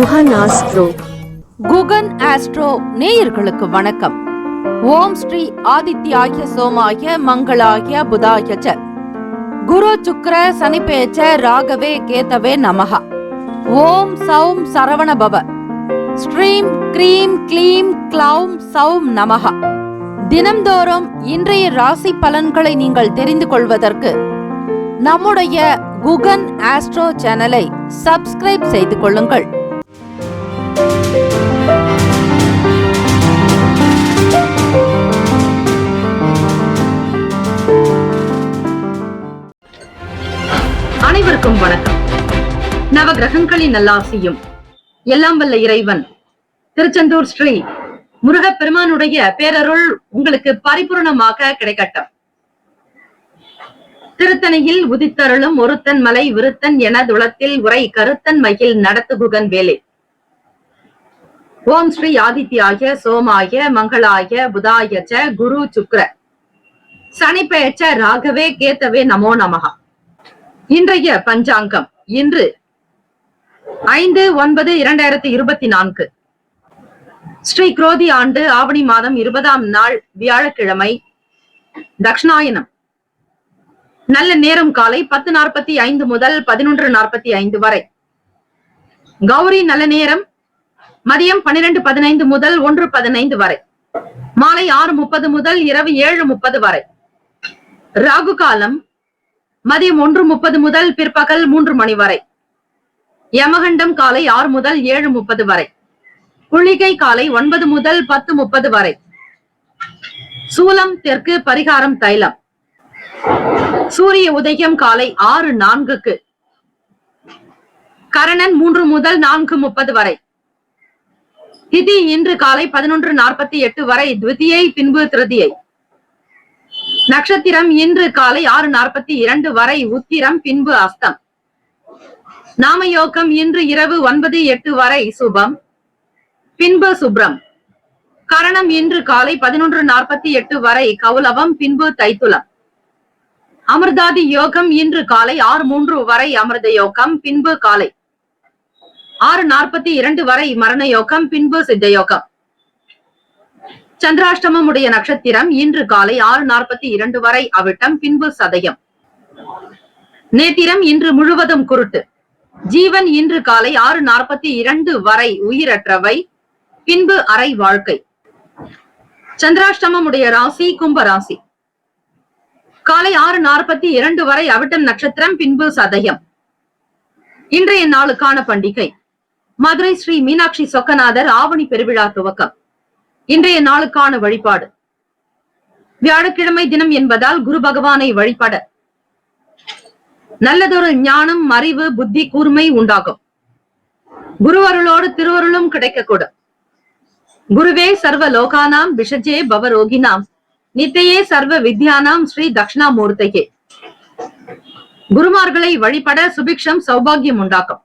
Guhan astro. Guhan astro நேயர்களுக்கு வணக்கம். ஓம் ஸ்ரீ ஆதித்யாய சோமாய மங்களாய புதாய ச குரு சுக்ர சனிபேச்ச ராகவே கேதவே நமஹ. ஓம் சௌம் சரவண பவ. ஸ்ரீம் க்ரீம் க்ளீம் க்ளௌம் சௌம் நமஹ. தினம்தோறும் இன்றைய ராசி பலன்களை நீங்கள் தெரிந்து கொள்வதற்கு நம்முடைய குகன் ஆஸ்ட்ரோ சேனலை சப்ஸ்கிரைப் செய்து கொள்ளுங்கள். அனைவருக்கும் வணக்கம். நவகிரகங்களின் நல்லாசியும் எல்லாம் வல்ல இறைவன் திருச்செந்தூர் ஸ்ரீ முருகப்பெருமானுடைய பேரருள் உங்களுக்கு பரிபூர்ணமாக கிடைக்கட்டும். திருத்தணியில் உதித்தருளும் ஒருத்தன் மலை விருத்தன் என துளத்தில் உரை கருத்தன் மகிழ் நடத்து குகன் வேலே. ஓம் ஸ்ரீ ஆதித்யாய சோமாய மங்களாய புதாய ச குரு சுக்ர சனிபேச்ச ராகவே கேதவே நமோ நமஹ. இன்றைய பஞ்சாங்கம் இன்று 5/9/2024 ஸ்ரீ குரோதி ஆண்டு ஆவணி மாதம் 20ஆம் நாள் வியாழக்கிழமை, தக்ஷணாயனம். நல்ல நேரம் காலை 10:45 முதல் 11:45 வரை. கௌரி நல்ல நேரம் மதியம் 12:15 முதல் 1:15 வரை. மாலை 6:30 முதல் இரவு 7:30 வரை. ராகு காலம் மதியம் 1:30 முதல் பிற்பகல் 3 மணி வரை. யமகண்டம் காலை 6 முதல் 7:30 வரை. குளிகை காலை 9 முதல் 10:30 வரை. சூலம் தெற்கு, பரிகாரம் தைலம். சூரிய உதயம் காலை 6:04. கரணன் 3 முதல் 4:30 வரை. திதி இன்று காலை 11:48 வரை த்விதியை, பின்பு திருதியை. நட்சத்திரம் இன்று காலை 6:42 வரை உத்திரம், பின்பு அஸ்தம். நாமயோகம் இன்று இரவு 9:08 வரை சுபம், பின்பு சுப்ரம். கரணம் இன்று காலை 11:48 வரை கௌலவம், பின்பு தைத்துலம். அமிர்தாதி யோகம் இன்று காலை 6:03 வரை அமிர்த யோகம், பின்பு காலை 6:42 வரை மரண யோகம், பின்பு சித்த யோகம். சந்திராஷ்டமம் உடைய நட்சத்திரம் இன்று காலை 6:42 வரை அவிட்டம், பின்பு சதயம். நேத்திரம் இன்று முழுவதும் குருட்டு. ஜீவன் இன்று காலை 6:42 வரை உயிரற்றவை, பின்பு அரை வாழ்க்கை. சந்திராஷ்டமம் உடைய ராசி கும்ப ராசி. காலை 6:42 வரை அவிட்டம் நட்சத்திரம், பின்பு சதயம். இன்றைய நாளுக்கான பண்டிகை மதுரை ஸ்ரீ மீனாட்சி சொக்கநாதர் ஆவணி பெருவிழா துவக்கம். இன்றைய நாளுக்கான வழிபாடு வியாழக்கிழமை தினம் என்பதால் குரு பகவானை வழிபட நல்லதொரு ஞானம், அறிவு, புத்தி கூர்மை உண்டாகும். குருவருளோடு திருவருளும் கிடைக்கக்கூடும். குருவே சர்வ லோகானாம் விஷஜே பவரோகினாம் நித்தையே சர்வ வித்யானாம் ஸ்ரீ தக்ஷணாமூர்த்தியே. குருமார்களை வழிபட சுபிக்ஷம், சௌபாகியம் உண்டாக்கும்.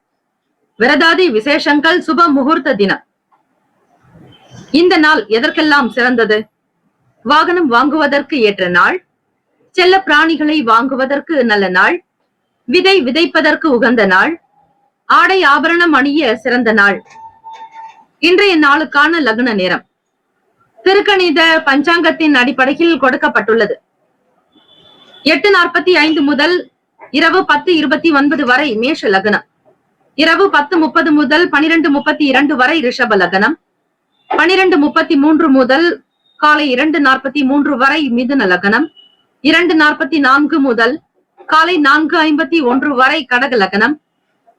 விரதாதி விசேஷங்கள், சுப முகூர்த்த தினம். இந்த நாள் எதற்கெல்லாம் சிறந்தது? வாகனம் வாங்குவதற்கு ஏற்ற நாள், செல்ல பிராணிகளை வாங்குவதற்கு நல்ல நாள், விதை விதைப்பதற்கு உகந்த நாள், ஆடை ஆபரணம் அணிய சிறந்த நாள். இன்றைய நாளுக்கான லக்ன நேரம் திருக்கணித பஞ்சாங்கத்தின் அடிப்படையில் கொடுக்கப்பட்டுள்ளது. 8:45 முதல் இரவு 10:29 வரை மேஷ லக்னம். இரவு 10:30 முதல் 12:32 வரை ரிஷப லக்னம். 12:33 முதல் காலை 2:43 வரை மிதுன லக்னம். 2:44 முதல் காலை 4:51 வரை கடக லக்னம்.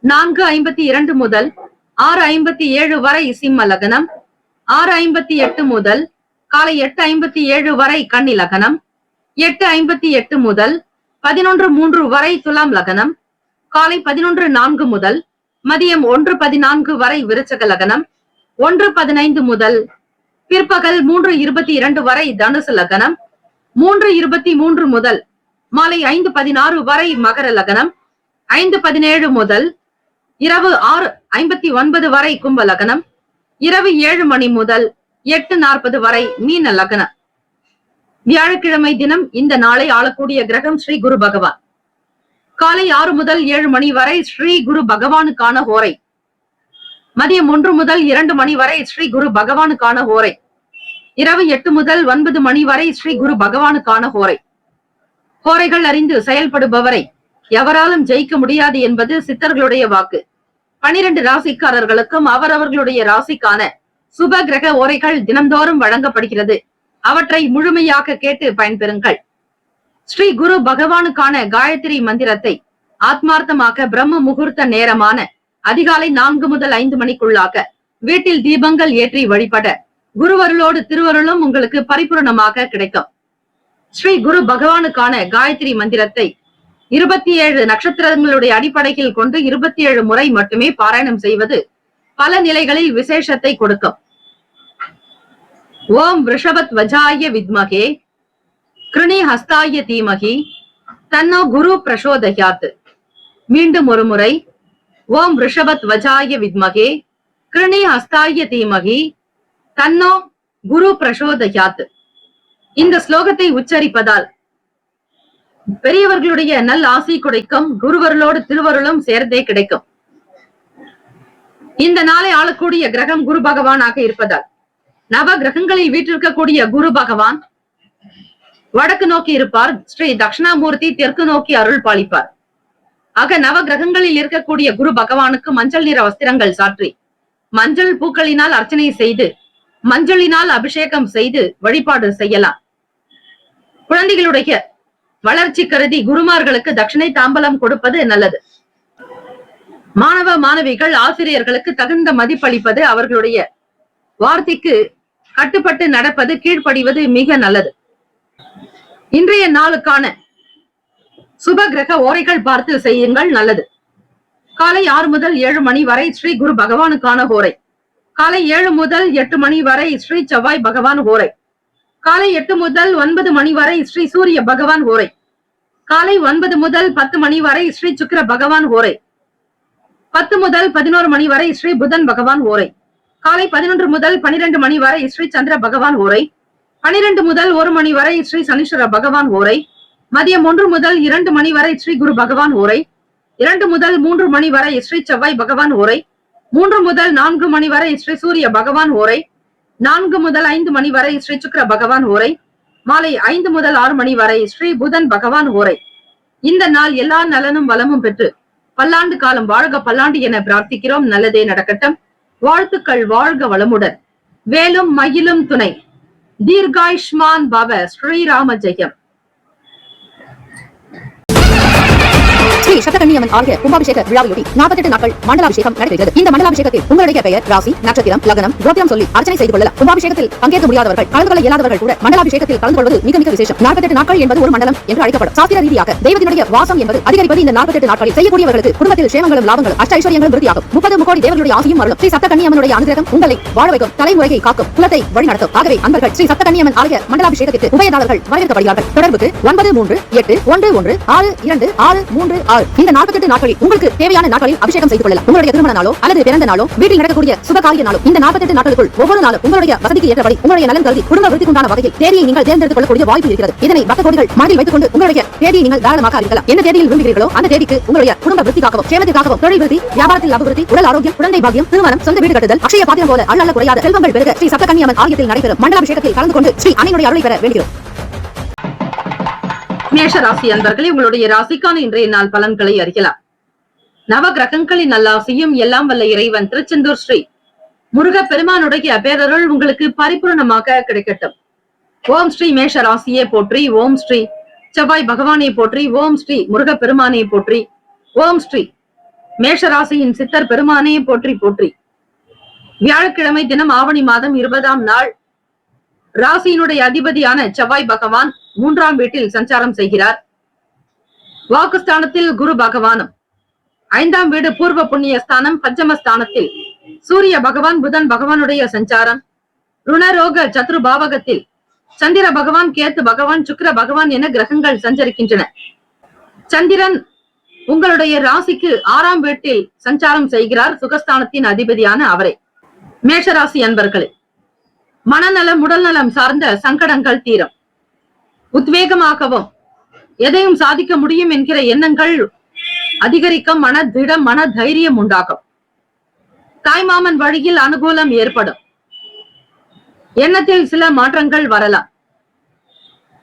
4:52 முதல் 6:57 வரை சிம்ம லக்னம். 6:58 முதல் காலை 8:57 வரை கன்னி லக்னம். 8:58 முதல் 11:03 வரை துலாம் லக்னம். காலை 11:04 முதல் மதியம் 1:14 வரை விருச்சக லக்னம். 1:15 முதல் பிற்பகல் 3:22 வரை தனுசு லக்னம். 3:23 முதல் மாலை 5:16 வரை மகர லக்னம். 5:17 முதல் இரவு 6:59 வரை கும்ப லக்னம். இரவு 7 மணி முதல் 8:40 வரை மீன லக்னம். வியாழக்கிழமை தினம் இந்த நாளை ஆளக்கூடிய கிரகம் ஸ்ரீ குரு பகவான். காலை 6 முதல் 7 மணி வரை ஸ்ரீ குரு பகவானுக்கான ஹோரை. மதியம் 1 முதல் 2 மணி வரை ஸ்ரீ குரு பகவானுக்கான ஹோரை. இரவு 8 முதல் 9 மணி வரை ஸ்ரீ குரு பகவானுக்கான ஹோரை. ஹோரைகள் அறிந்து செயல்படுபவரை எவராலும் ஜெயிக்க முடியாது என்பது சித்தர்களுடைய வாக்கு. 12 ராசிக்காரர்களுக்கும் அவரவர்களுடைய ராசிக்கான சுப கிரக ஓரைகள் தினந்தோறும் வழங்கப்படுகிறது. அவற்றை முழுமையாக கேட்டு பயன்பெறுங்கள். ஸ்ரீ குரு பகவானுக்கான காயத்ரி மந்திரத்தை ஆத்மார்த்தமாக பிரம்ம முகூர்த்த நேரமான அதிகாலை 4 முதல் 5 மணிக்குள்ளாக வீட்டில் தீபங்கள் ஏற்றி வழிபட குருவருளோடு திருவருளும் உங்களுக்கு பரிபூர்ணமாக கிடைக்கும். ஸ்ரீ குரு பகவானுக்கான காயத்ரி மந்திரத்தை 27 நட்சத்திரங்களுடைய அடிப்படையில் கொண்டு 27 முறை மட்டுமே பாராயணம் செய்வது பல நிலைகளில் விசேஷத்தை கொடுக்கும். ஓம் ரிஷபத் வஜாய வித்மகே கிருணி ஹஸ்தாய தீமகி தன்னோ குரு பிரசோதயாத். மீண்டும் ஒரு முறை, ஓம் ரிஷபத் வஜாய வித்மகே கிருணி ஹஸ்தாய தீமகி தன்னோ குரு பிரசோதயாத். இந்த ஸ்லோகத்தை உச்சரிப்பதால் பெரியவர்களுடைய நல் ஆசி கிடைக்கும். குருவருளோடு திருவருளும் சேர்ந்தே கிடைக்கும். இந்த நாளை ஆளக்கூடிய கிரகம் குரு பகவானாக இருப்பதால் நவ கிரகங்களில் வீற்றிருக்கக்கூடிய குரு பகவான் வடக்கு நோக்கி இருப்பார். ஸ்ரீ தட்சிணாமூர்த்தி தெற்கு நோக்கி அருள் பாலிப்பார். ஆக நவ கிரகங்களில் இருக்கக்கூடிய குரு பகவானுக்கு மஞ்சள் நிற வஸ்திரங்கள் சாற்றி மஞ்சள் பூக்களினால் அர்ச்சனை செய்து மஞ்சளினால் அபிஷேகம் செய்து வழிபாடு செய்யலாம். குழந்தைகளுடைய வளர்ச்சி கருதி குருமார்களுக்கு தட்சிணை தாம்பலம் கொடுப்பது நல்லது. மாணவ மாணவிகள் ஆசிரியர்களுக்கு தகுந்த மதிப்பளிப்பது, அவர்களுடைய வார்த்தைக்கு கட்டுப்பட்டு நடப்பது, கீழ்ப்படிவது மிக நல்லது. இன்றைய நாளுக்கான சுப கிரக ஓரைகள் பார்த்து செய்யுங்கள், நல்லது. காலை 6 முதல் 7 மணி வரை ஸ்ரீ குரு பகவானுக்கான ஹோரை. காலை 7 முதல் 8 மணி வரை ஸ்ரீ செவ்வாய் பகவான் ஹோரை. காலை 8 முதல் 9 மணி வரை ஸ்ரீ சூரிய பகவான் ஹோரை. காலை 9 முதல் 10 மணி வரை ஸ்ரீ சுக்கிர பகவான் ஹோரை. 10 முதல் 11 மணி வரை ஸ்ரீ புதன் பகவான் ஹோரை. காலை 11 முதல் 12 மணி வரை ஸ்ரீ சந்திர பகவான் ஹோரை. 12 முதல் 1 மணி வரை ஸ்ரீ சனீஸ்வர பகவான் ஹோரை. மதியம் 1 முதல் 2 மணி வரை ஸ்ரீ குரு பகவான் ஹோரை. 2 முதல் 3 மணி வரை ஸ்ரீ செவ்வாய் பகவான் ஹோரை. 3 முதல் 4 மணி வரை ஸ்ரீ சூரிய பகவான் ஹோரை. 4 முதல் 5 மணி வரை ஸ்ரீ சுக்கிர பகவான் ஹோரை. மாலை 5 முதல் 6 மணி வரை ஸ்ரீ புதன் பகவான் ஹோரை. இந்த நாள் எல்லா நலனும் வளமும் பெற்று பல்லாண்டு காலம் வாழ்க பல்லாண்டு என பிரார்த்திக்கிறோம். நல்லதே நடக்கட்டும். வாழ்த்துக்கள். வாழ்க வளமுடன். வேலும் மயிலும் துணை. தீர்காயுஷ்மான் பவ. ஸ்ரீராம ஜெயம். ஸ்ரீ சப்தகன்னியம்மன் ஆலய கும்பாபிஷேக விழாவையொட்டி 48 நாட்கள் மண்டலாபிஷேகம் நடைபெறுகிறது. இந்த மண்டலாபிஷேகத்தில் உங்களுடைய பெயர், ராசி, நட்சத்திரம், லக்னம், கோத்திரம் சொல்லி அர்ச்சனை செய்து கொள்ளலாம். கும்பாபிஷேகத்தில் பங்கேற்க முடியாதவர்கள், கலந்து கொள்ள இயலாதவர்கள் கூட மண்டலாபிஷேகத்தில் கலந்து கொள்வது மிக மிக விசேஷம். 48 நாட்கள் என்பது ஒரு மண்டலம் என்று அழைக்கப்படும். சாஸ்திர ரீதியாக தெய்வத்தினுடைய வாசம் என்பது அதிகரிப்பது இந்த 48 நாட்களில். செய்யக்கூடியவர்களுக்கு குடும்பத்தில் சேமங்களும் லாபங்களும் அஷ்ட ஐஸ்வர்யங்களும் விருத்தியாகும். 30 முக்கோடி தேவர்களுடைய ஆசியும் அருளும். ஸ்ரீ சப்தகன்னியம்மனுடைய அனுகிரகம் உங்களை வாழ வைக்கும், தலைமுறையை காக்கும், குலத்தை வழிநடத்தும். ஆகவே அன்பர்கள் ஸ்ரீ சப்தகன்னியம்மன் ஆலய மண்டலாபிஷேகத்திற்கு உபயதாரர்கள் வரவேற்கப்படுகிறார்கள். தொடர்புக்கு 9381116636. இந்த 48 நாட்களில் உங்களுக்கு தேவையான நாட்களில் அபிஷேகம் செய்து கொள்ளலாம். உங்களுடைய திருமண நாளோ அல்லது பிறந்த நாளோ, வீட்டில் நடக்கக்கூடிய சுபகாரிய நாளோ, இந்த 48 நாட்களுக்குள் ஒவ்வொரு நாளும் உங்களுடைய வசதிக்கு ஏற்றபடி உங்களுடைய நலன் கருதி குடும்ப விருத்திக்குண்டான வகையில் தேதியை நீங்கள் தேர்ந்தெடுத்துக் கொள்ளக்கூடிய வாய்ப்பு இருக்கிறது. இதனை பக்த கோடிகள் மனதில் வைத்துக் கொண்டு உங்களுடைய தேதியை நீங்கள் தாராளமாக அறிவிக்கலாம். என்ன தேதியில் விரும்புகிறீர்களோ அந்த தேதிக்கு உங்களுடைய குடும்ப விருத்திக்காகவும் சேமத்திற்காகவும், தொழில் விருத்தி, வியாபாரத்தில் அபிவிருத்தி, உடல் ஆரோக்கியம், குழந்தை பாக்கியம், திருமணம், சொந்த வீடு கட்டுதல், அக்ஷய பாத்திரம் போல அல்ல குறையாத செல்வங்கள் பெருக ஸ்ரீ சப்தகன்னியம்மன் ஆலயத்தில் நடைபெறும் மண்டலாபிஷேகத்தில் கலந்து கொண்டு ஸ்ரீ அன்னையுடைய அருளை பெற வேண்டுகிறோம். மேஷ ராசி அன்பர்களே, உங்களுடைய ராசிக்கான இன்றைய நாள் பலன்களை அறியலாம். நவ கிரகங்களின் நல்லாசியும் எல்லாம் வல்ல இறைவன் திருச்செந்தூர் ஸ்ரீ முருக பெருமானுடைய பேரருள் உங்களுக்கு பரிபூர்ணமாக கிடைக்கட்டும். ஓம் ஸ்ரீ மேஷ ராசியே போற்றி. ஓம் ஸ்ரீ செவ்வாய் பகவானை போற்றி. ஓம் ஸ்ரீ முருக பெருமானை போற்றி. ஓம் ஸ்ரீ மேஷ ராசியின் சித்தர் பெருமானை போற்றி போற்றி. வியாழக்கிழமை தினம் ஆவணி மாதம் 20ஆம் நாள் ராசியினுடைய அதிபதியான செவ்வாய் பகவான் 3ஆம் வீட்டில் சஞ்சாரம் செய்கிறார். வாக்குஸ்தானத்தில் குரு பகவானும், 5ஆம் வீடு பூர்வ புண்ணிய ஸ்தானம், பஞ்சமஸ்தானத்தில் சூரிய பகவான் புதன் பகவானுடைய சஞ்சாரம், ருணரோக சத்ரு பாவகத்தில் சந்திர பகவான், கேத்து பகவான், சுக்கிர பகவான் என கிரகங்கள் சஞ்சரிக்கின்றன. சந்திரன் உங்களுடைய ராசிக்கு 6ஆம் வீட்டில் சஞ்சாரம் செய்கிறார், சுகஸ்தானத்தின் அதிபதியான அவரே. மேஷராசி அன்பர்களே, மனநலம் உடல் நலம் சார்ந்த சங்கடங்கள் தீரும். உத்வேகமாகவும் எதையும் சாதிக்க முடியும் என்கிற எண்ணங்கள் அதிகரிக்கும். மன திடம், மன தைரியம் உண்டாகும். தாய்மாமன் வழியில் அனுகூலம் ஏற்படும். எண்ணத்தில் சில மாற்றங்கள் வரலாம்.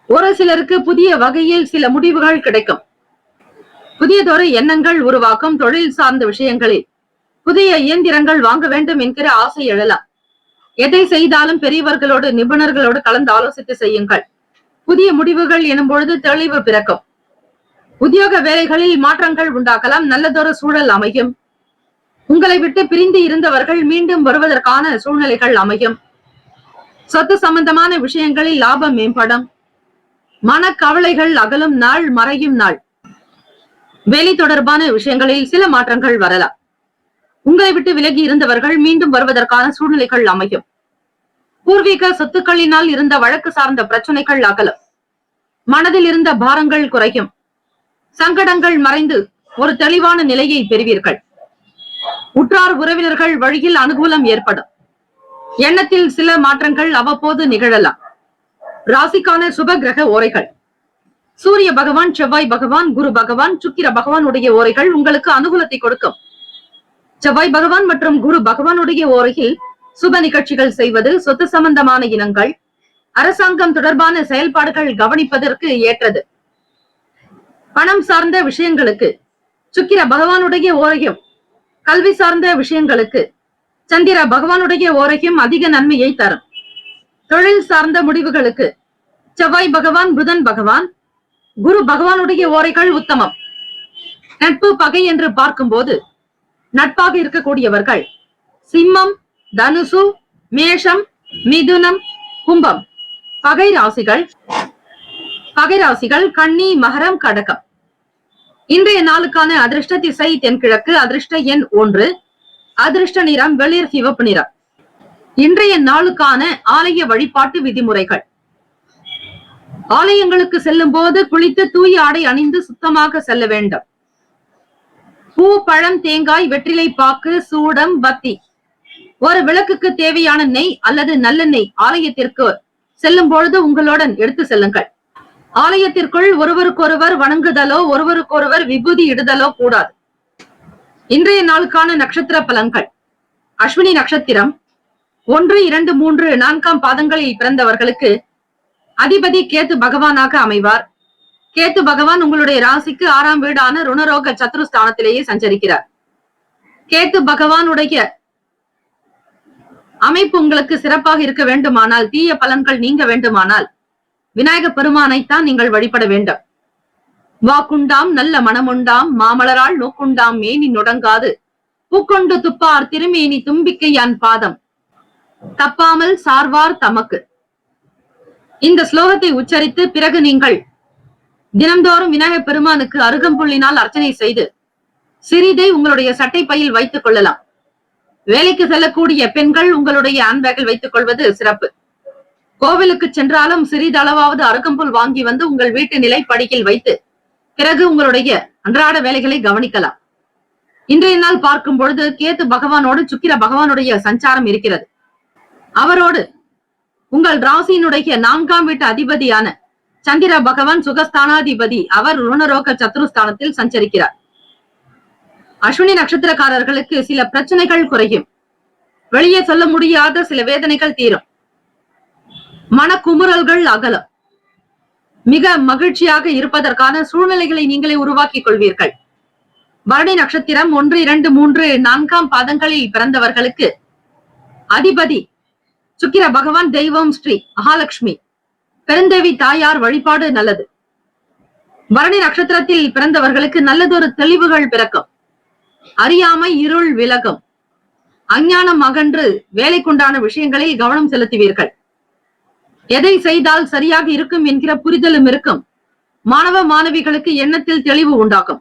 ஒரு சிலருக்கு புதிய வகையில் சில முடிவுகள் கிடைக்கும். புதியதொரு எண்ணங்கள் உருவாக்கும். தொழில் சார்ந்த விஷயங்களில் புதிய இயந்திரங்கள் வாங்க வேண்டும் என்கிற ஆசை எழலாம். எதை செய்தாலும் பெரியவர்களோடு நிபுணர்களோடு கலந்து ஆலோசித்து செய்யுங்கள். புதிய முடிவுகள் எனும் பொழுது தெளிவு பிறக்கும். உத்தியோக வேலைகளில் மாற்றங்கள் உண்டாகலாம். நல்லதொரு சூழல் அமையும். உங்களை விட்டு பிரிந்து இருந்தவர்கள் மீண்டும் வருவதற்கான சூழ்நிலைகள் அமையும். சொத்து சம்பந்தமான விஷயங்களில் லாபம் மேம்படும். மனக்கவலைகள் அகலும் நாள், மறையும் நாள். வேலை தொடர்பான விஷயங்களில் சில மாற்றங்கள் வரலாம். உங்களை விட்டு விலகி இருந்தவர்கள் மீண்டும் வருவதற்கான சூழ்நிலைகள் அமையும். பூர்வீக சொத்துக்களினால் இருந்த வழக்கு சார்ந்த பிரச்சனைகள் அகலும். மனதில் இருந்த பாரங்கள் குறையும். சங்கடங்கள் மறைந்து ஒரு தெளிவான நிலையை பெறுவீர்கள். உற்றார் உறவினர்கள் வழியில் அனுகூலம் ஏற்படும். எண்ணத்தில் சில மாற்றங்கள் அவ்வப்போது நிகழலாம். ராசிக்கான சுப கிரக ஓரைகள். சூரிய பகவான், செவ்வாய் பகவான், குரு பகவான், சுக்கிர பகவானுடைய ஓரைகள் உங்களுக்கு அனுகூலத்தை கொடுக்கும். செவ்வாய் பகவான் மற்றும் குரு பகவானுடைய ஓரையில் சுப நிகழ்ச்சிகள் செய்வது, சொத்து சம்பந்தமான இனங்கள், அரசாங்கம் தொடர்பான செயல்பாடுகள் கவனிப்பதற்கு ஏற்றது. பணம் சார்ந்த விஷயங்களுக்கு சுக்கிர பகவானுடைய ஓரையும், கல்வி சார்ந்த விஷயங்களுக்கு சந்திர பகவானுடைய ஓரையும் அதிக நன்மையை தரும். தொழில் சார்ந்த முடிவுகளுக்கு செவ்வாய் பகவான், புதன் பகவான், குரு பகவானுடைய ஓரைகள் உத்தமம். நட்பு பகை என்று பார்க்கும்போது நட்பாக இருக்கக்கூடியவர்கள் சிம்மம், தனுசு, மேஷம், மிதுனம், கும்பம். பகை ராசிகள் கன்னி, மகரம், கடகம். இன்றைய நாளுக்கான அதிர்ஷ்ட திசை தென்கிழக்கு. அதிர்ஷ்ட எண் 1. அதிர்ஷ்ட நிறம் வெளிர் சிவப்பு நிறம். இன்றைய நாளுக்கான ஆலய வழிபாட்டு விதிமுறைகள். ஆலயங்களுக்கு செல்லும் போது குளித்து தூய ஆடை அணிந்து சுத்தமாக செல்ல வேண்டும். பூ, பழம், தேங்காய், வெற்றிலை பாக்கு, சூடம், பத்தி, ஒரு விளக்குக்கு தேவையான நெய் அல்லது நல்லெண்ணெய் ஆலயத்திற்கு செல்லும் பொழுது உங்களுடன் எடுத்து செல்லுங்கள். ஆலயத்திற்குள் ஒருவருக்கொருவர் வணங்குதலோ ஒருவருக்கொருவர் விபூதி இடுதலோ கூடாது. இன்றைய நாளுக்கான நட்சத்திர பலன்கள். அஸ்வினி நட்சத்திரம் 1, 2, 3, 4 பாதங்களில் பிறந்தவர்களுக்கு அதிபதி கேத்து பகவானாக அமைவார். கேத்து பகவான் உங்களுடைய ராசிக்கு 6ஆம் வீடான ருணரோக சத்ருஸ்தானத்திலேயே சஞ்சரிக்கிறார். கேத்து பகவானுடைய அமைப்பு உங்களுக்கு சிறப்பாக இருக்க வேண்டுமானால், தீய பலன்கள் நீங்க வேண்டுமானால் விநாயக பெருமானைத்தான் நீங்கள் வழிபட வேண்டும். வாக்குண்டாம் நல்ல மனமுண்டாம், மாமலரால் நோக்குண்டாம் மேனி நொடங்காது, பூக்கொண்டு துப்பார் திருமேனி தும்பிக்கையான் பாதம், தப்பாமல் சார்வார் தமக்கு. இந்த ஸ்லோகத்தை உச்சரித்து பிறகு நீங்கள் தினம்தோறும் விநாயக பெருமானுக்கு அருகம்புல்லினால் அர்ச்சனை செய்து சிறிதை உங்களுடைய சட்டை பையில் வைத்துக் கொள்ளலாம். வேலைக்கு செல்லக்கூடிய பெண்கள் உங்களுடைய ஹேண்ட்பேக்கில் வைத்துக் கொள்வது சிறப்பு. கோவிலுக்கு சென்றாலும் சிறிதளவாவது அருகம்புல் வாங்கி வந்து உங்கள் வீட்டு நிலைப்படியில் வைத்து பிறகு உங்களுடைய அன்றாட வேலைகளை கவனிக்கலாம். இன்றைய நாள் பார்க்கும் பொழுது கேத்து பகவானோடு சுக்கிர பகவானுடைய சஞ்சாரம் இருக்கிறது. அவரோடு உங்கள் ராசியினுடைய 4ஆம் வீட்டு அதிபதியான சந்திர பகவான் சுகஸ்தானாதிபதி, அவர் ருணரோக சத்ருஸ்தானத்தில் சஞ்சரிக்கிறார். அஸ்வினி நட்சத்திரக்காரர்களுக்கு சில பிரச்சனைகள் குறையும். வெளியே சொல்ல முடியாத சில வேதனைகள் தீரும். மனக்குமுறல்கள் அகலும். மிக மகிழ்ச்சியாக இருப்பதற்கான சூழ்நிலைகளை நீங்களே உருவாக்கிக் கொள்வீர்கள். பரணி நட்சத்திரம் 1, 2, 3, 4 பாதங்களில் பிறந்தவர்களுக்கு அதிபதி சுக்கிர பகவான், தெய்வம் ஸ்ரீ மகாலட்சுமி, பெருந்தேவி தாயார் வழிபாடு நல்லது. பரணி நட்சத்திரத்தில் பிறந்தவர்களுக்கு நல்லதொரு தெளிவுகள் பிறக்கும். அறியாமை இருள் விலகும். அஞ்ஞானம் அகன்று வேலைக்குண்டான விஷயங்களில் கவனம் செலுத்துவீர்கள். எதை செய்தால் சரியாக இருக்கும் என்கிற புரிதலும் இருக்கும். மாணவ மாணவிகளுக்கு எண்ணத்தில் தெளிவு உண்டாகும்.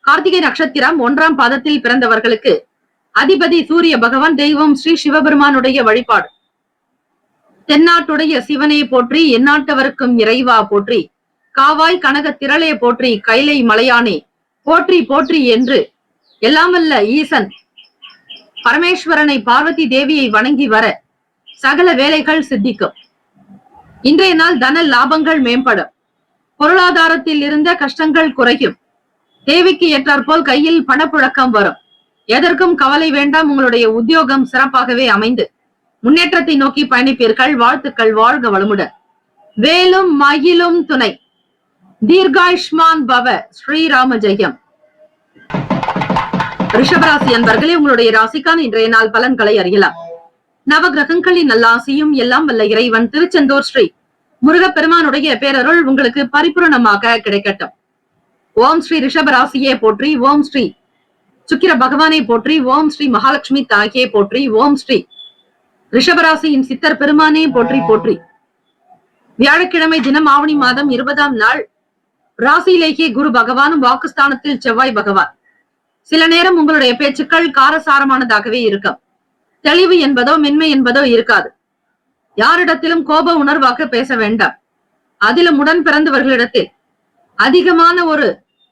கார்த்திகை நட்சத்திரம் 1ஆம் பாதத்தில் பிறந்தவர்களுக்கு அதிபதி சூரிய பகவான், தெய்வம் ஸ்ரீ சிவபெருமானுடைய வழிபாடு. தென்னாட்டுடைய சிவனே போற்றி, எந்நாட்டவருக்கும் இறைவா போற்றி, காவாய் கனக திரளே போற்றி, கைலை மலையானே போற்றி போற்றி என்று எல்லாமல்ல ஈசன் பரமேஸ்வரனை, பார்வதி தேவியை வணங்கி வர சகல வேலைகள் சித்திக்கும். இன்றைய நாள் தன லாபங்கள் மேம்படும். பொருளாதாரத்தில் இருந்த கஷ்டங்கள் குறையும். தேவைக்கு ஏற்றாற்போல் கையில் பணப்புழக்கம் வரும். எதற்கும் கவலை வேண்டாம். உங்களுடைய உத்தியோகம் சிறப்பாகவே அமைந்து முன்னேற்றத்தை நோக்கி பயணிப்பீர்கள். வாழ்த்துக்கள். வாழ்க வளமுடன். வேலும் மயிலும் துணை. தீர்காயுஷ்மான் பவ. ஸ்ரீராம ஜெயம். ரிஷபராசி அன்பர்களே, உங்களுடைய ராசிக்கான இன்றைய நாள் பலன்களை அறியலாம். நவகிரகங்களின் நல்லாசியும் எல்லாம் வல்ல இறைவன் திருச்செந்தூர் ஸ்ரீ முருகப்பெருமானுடைய பேரருள் உங்களுக்கு பரிபூரணமாக கிடைக்கட்டும். ஓம் ஸ்ரீ ரிஷபராசியே போற்றி. ஓம் ஸ்ரீ சுக்கிர பகவானை போற்றி. ஓம் ஸ்ரீ மகாலட்சுமி தாயே போற்றி. ஓம் ஸ்ரீ ரிஷபராசியின் சித்தர் பெருமானே போற்றி போற்றி. வியாழக்கிழமை தினம் ஆவணி மாதம் 20ஆம் நாள் ராசியிலேயே குரு பகவானும் வாக்குஸ்தானத்தில் செவ்வாய் பகவான். சில நேரம் உங்களுடைய பேச்சுக்கள் காரசாரமானதாகவே இருக்கும். தெளிவு என்பதோ மென்மை என்பதோ இருக்காது. யாரிடத்திலும் கோப உணர்வாக பேச வேண்டாம். அதிலும் உடன் பிறந்தவர்களிடத்தில் அதிகமான ஒரு